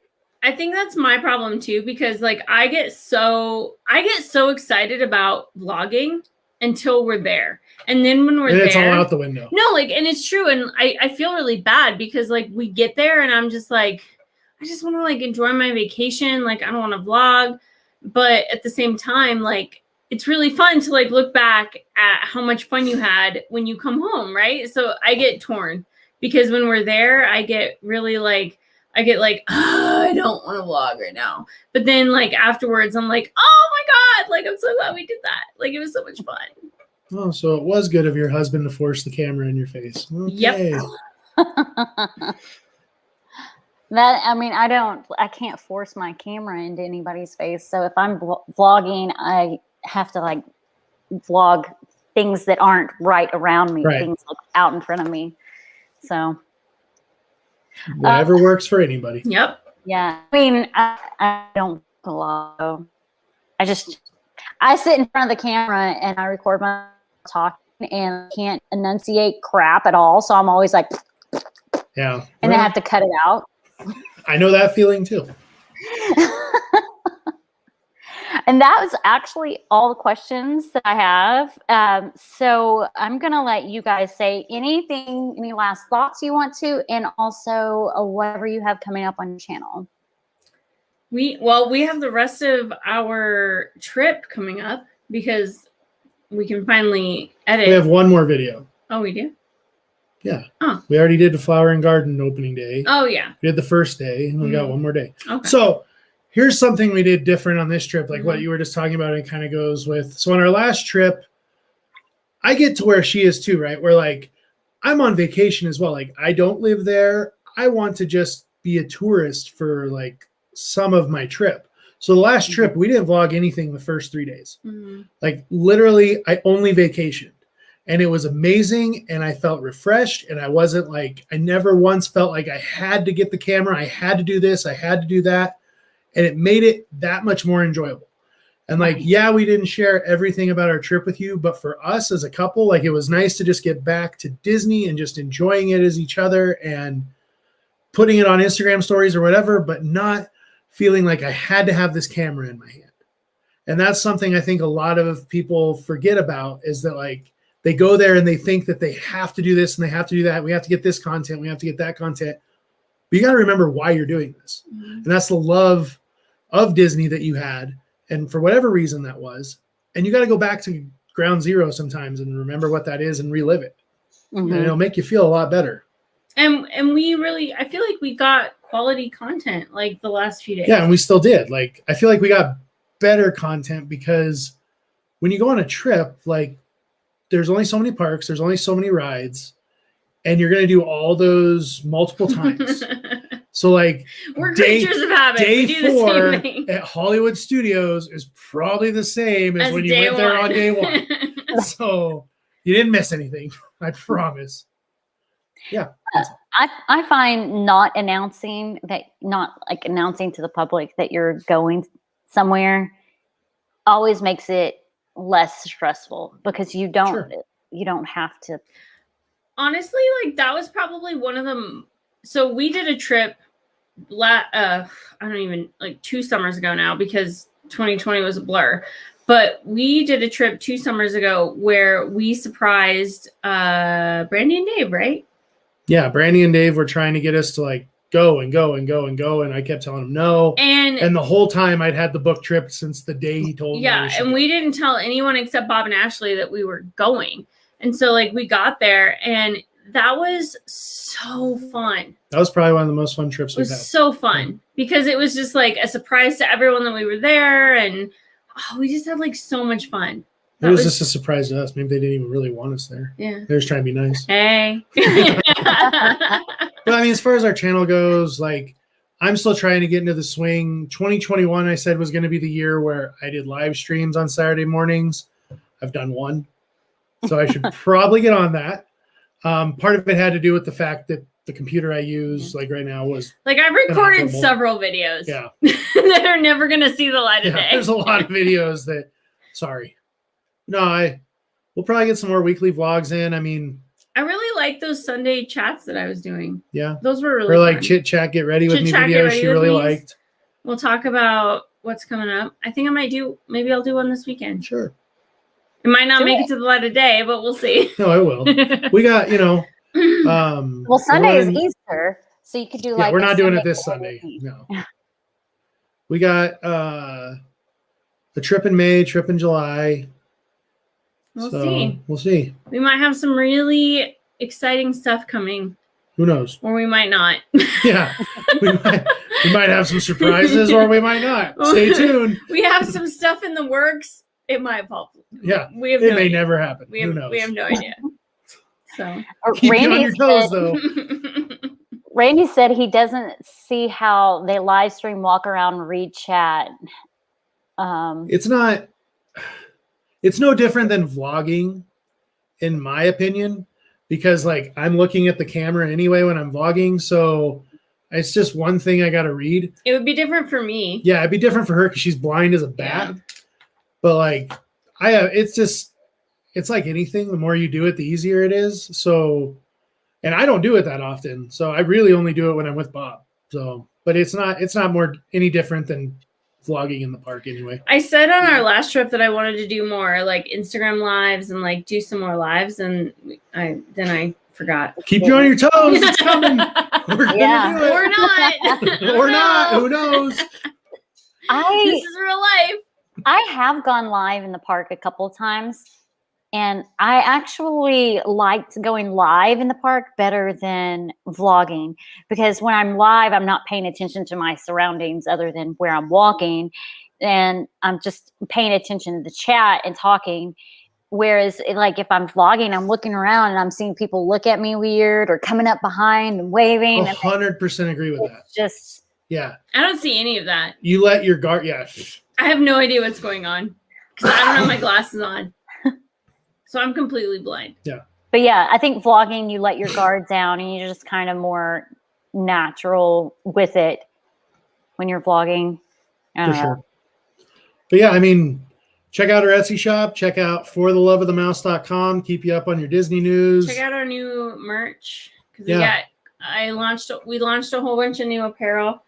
I think that's my problem too, because I get so excited about vlogging until we're there. And then when we're there, it's all out the window. No, and it's true. And I feel really bad because we get there and I'm just I just want to enjoy my vacation. I don't want to vlog. But at the same time, it's really fun to look back at how much fun you had when you come home, right? So I get torn because when we're there, I get really I don't want to vlog right now. But then afterwards, I'm oh my God, I'm so glad we did that. It was so much fun. Oh, so it was good of your husband to force the camera in your face. Okay. Yep. I mean, I can't force my camera into anybody's face. So if I'm vlogging, I have to like vlog things that aren't right around me, things like out in front of me. So whatever works for anybody. Yep. Yeah. I mean, I don't vlog. I sit in front of the camera and I record my talking and can't enunciate crap at all. So I'm always like, yeah. And I have to cut it out. I know that feeling too. And that was actually all the questions that I have. So I'm going to let you guys say any last thoughts you want to, and also whatever you have coming up on your channel. We have the rest of our trip coming up because we can finally edit. We have one more video. Oh, we do? Yeah. Oh. We already did the flower and garden opening day. Oh, yeah. We did the first day, and we got one more day. Okay. So here's something we did different on this trip, like what you were just talking about. It kind of goes with. So on our last trip, I get to where she is too, right? Where like I'm on vacation as well. Like I don't live there. I want to just be a tourist for like some of my trip. So the last trip, we didn't vlog anything the first 3 days. Like literally, I only vacationed. And it was amazing, and I felt refreshed, and I wasn't like, I never once felt like I had to get the camera, I had to do this, I had to do that, and it made it that much more enjoyable. And like, yeah, we didn't share everything about our trip with you, but for us as a couple, like it was nice to just get back to Disney and just enjoying it as each other and putting it on Instagram stories or whatever, but not feeling like I had to have this camera in my hand. And that's something I think a lot of people forget about, is that like, they go there and they think that they have to do this and they have to do that. We have to get this content. We have to get that content. But you got to remember why you're doing this. And that's the love of Disney that you had. And for whatever reason that was. And you got to go back to ground zero sometimes and remember what that is and relive it. And it'll make you feel a lot better. And we really, I feel like we got quality content like the last few days. Yeah, and we still did. Like, I feel like we got better content because when you go on a trip, like, there's only so many parks, there's only so many rides, and you're going to do all those multiple times. So like we're creatures of habit. Day we do 4 the same thing. at Hollywood Studios is probably the same as when you went there on day 1. So you didn't miss anything. I promise. Yeah. I find not announcing to the public that you're going somewhere always makes it less stressful because you don't have to. Honestly, like that was probably one of them. So we did a trip I don't even, like 2 summers ago now, because 2020 was a blur, but we did a trip 2 summers ago where we surprised Brandy and Dave, right? Yeah, Brandy and Dave were trying to get us to like go and go and go and go, and I kept telling them no. And the whole time I'd had the book trip since the day he told me. Yeah, and we didn't tell anyone except Bob and Ashley that we were going. And so like we got there, and that was so fun. That was probably one of the most fun trips we've had. It was so fun because it was just like a surprise to everyone that we were there, and we just had like so much fun. It was just a surprise to us. Maybe they didn't even really want us there. Yeah. They were just trying to be nice. Hey. But I mean, as far as our channel goes, like I'm still trying to get into the swing. 2021, I said, was going to be the year where I did live streams on Saturday mornings. I've done 1. So I should probably get on that. Part of it had to do with the fact that the computer I use, like right now, was like I've recorded several videos. Yeah. that are never going to see the light of day. There's a lot of videos that, sorry. No, we'll probably get some more weekly vlogs in. I mean, I really like those Sunday chats that I was doing. Yeah. Those were really fun. Or like fun. chit chat, get ready with me videos she really liked. We'll talk about what's coming up. I think maybe I'll do one this weekend. Sure. It might not make it to the light of day, but we'll see. No, it will. We got, well, Sunday is Easter, so you could do like. We're not doing it this Sunday. No. We got a trip in May, trip in July. We'll see. We'll see. We might have some really exciting stuff coming. Who knows? Or we might not. Yeah. We might have some surprises, or we might not. Stay tuned. We have some stuff in the works. It might pop. Yeah. We have it may never happen. Who knows? We have no idea. So keep you on your toes, though. Randy said he doesn't see how they live stream, walk around, read chat. It's not. It's no different than vlogging, in my opinion, because like I'm looking at the camera anyway when I'm vlogging, so it's just one thing I got to read. It would be different for me. Yeah, it'd be different for her because she's blind as a bat. Yeah. But like, it's like anything. The more you do it, the easier it is. So, and I don't do it that often, so I really only do it when I'm with Bob. So, but it's not any different than vlogging in the park anyway. I said on our last trip that I wanted to do more like Instagram lives and like do some more lives, and I forgot. Keep you on your toes. It's coming. We're gonna do it. Or not. Or not. Who knows? This is real life. I have gone live in the park a couple of times, and I actually liked going live in the park better than vlogging, because when I'm live, I'm not paying attention to my surroundings other than where I'm walking, and I'm just paying attention to the chat and talking. Whereas like if I'm vlogging, I'm looking around and I'm seeing people look at me weird or coming up behind and waving. 100% agree with that. Just yeah. I don't see any of that. You let your guard. Yeah. I have no idea what's going on because I don't have my glasses on. So I'm completely blind. Yeah. But yeah, I think vlogging, you let your guard down and you're just kind of more natural with it when you're vlogging. I don't know. Sure. But yeah, I mean, check out our Etsy shop. Check out fortheloveofthemouse.com. Keep you up on your Disney news. Check out our new merch. Yeah. We launched a whole bunch of new apparel.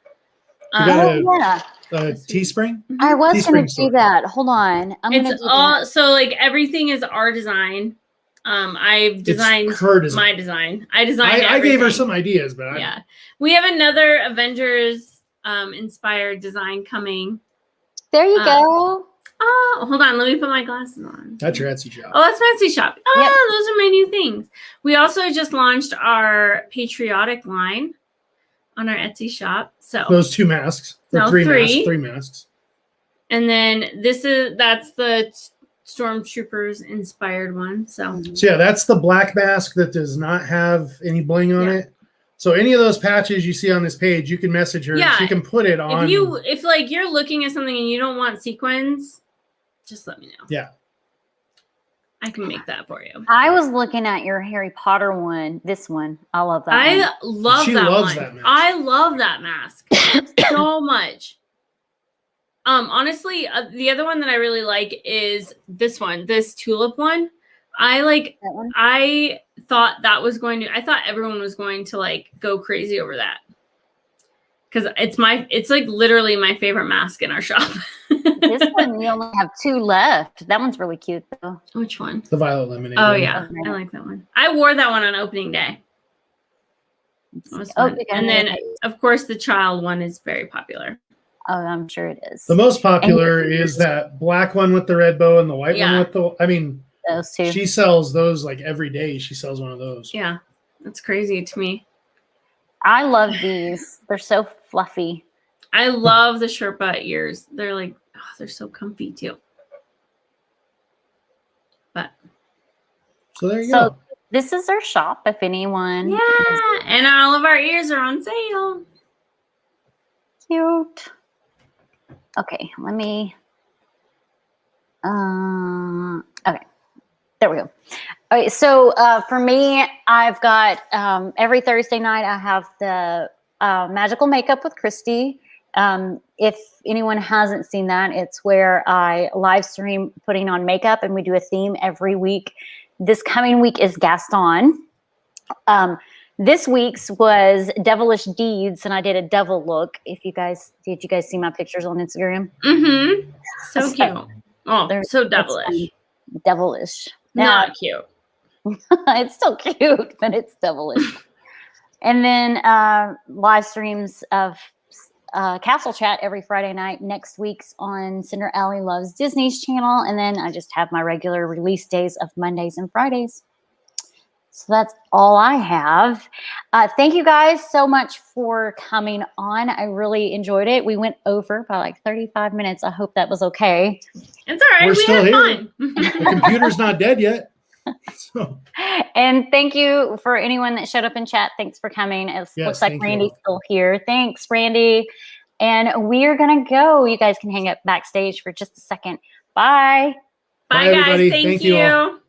You got yeah. Teespring? I was going to store. do that. Hold on. It's all so like everything is our design. I've designed my design. I designed. I gave her some ideas, but yeah, we have another Avengers inspired design coming. There you go. Oh, hold on. Let me put my glasses on. That's your Etsy shop. Oh, that's my Etsy shop. Oh, Yep. Those are my new things. We also just launched our patriotic line on our Etsy shop. So those 2 masks. No, three masks. And then that's the Stormtroopers inspired one. So yeah, that's the black mask that does not have any bling on it. So any of those patches you see on this page, you can message her. Yeah. She can put it on. If like you're looking at something and you don't want sequins, just let me know. Yeah. I can make that for you. I was looking at your Harry Potter one. This one. I love that I love She that loves one. that mask. I love that mask so much. Honestly, the other one that I really like is this one, this tulip one. I like that one. I thought everyone was going to like go crazy over that. Because it's like literally my favorite mask in our shop. This one, we only have 2 left. That one's really cute though. Which one? The violet lemonade. Oh one. yeah, I like that one. I wore that one on opening day. That was fun. And then of course the child one is very popular. Oh, I'm sure it is. The most popular is that black one with the red bow and the white one with the. I mean, those 2. She sells those like every day. She sells one of those. Yeah, that's crazy to me. I love these. They're so fluffy. I love the Sherpa ears. They're like, they're so comfy too. But so there you go. This is our shop. If anyone, and all of our ears are on sale. Cute. Okay, let me. Okay, there we go. Okay, so for me, I've got every Thursday night I have the magical makeup with Christy. If anyone hasn't seen that, it's where I live stream putting on makeup and we do a theme every week. This coming week is Gaston. This week's was Devilish Deeds, and I did a devil look. Did you guys see my pictures on Instagram? Mm-hmm. So cute. Oh, they're so devilish. Devilish. Not cute. It's still cute, but it's devilish. And then live streams of Castle Chat every Friday night. Next week's on CinderAliLovesDisney's channel. And then I just have my regular release days of Mondays and Fridays. So that's all I have. Thank you guys so much for coming on. I really enjoyed it. We went over by like 35 minutes. I hope that was okay. It's all right. We're still had here. fun. The computer's not dead yet. So, And thank you for anyone that showed up in chat. Thanks for coming. It looks like thank you Randy's all. still here. Thanks, Randy. And we are going to go. You guys can hang up backstage for just a second. Bye. Bye, everybody. guys. Thank Thank you all. you.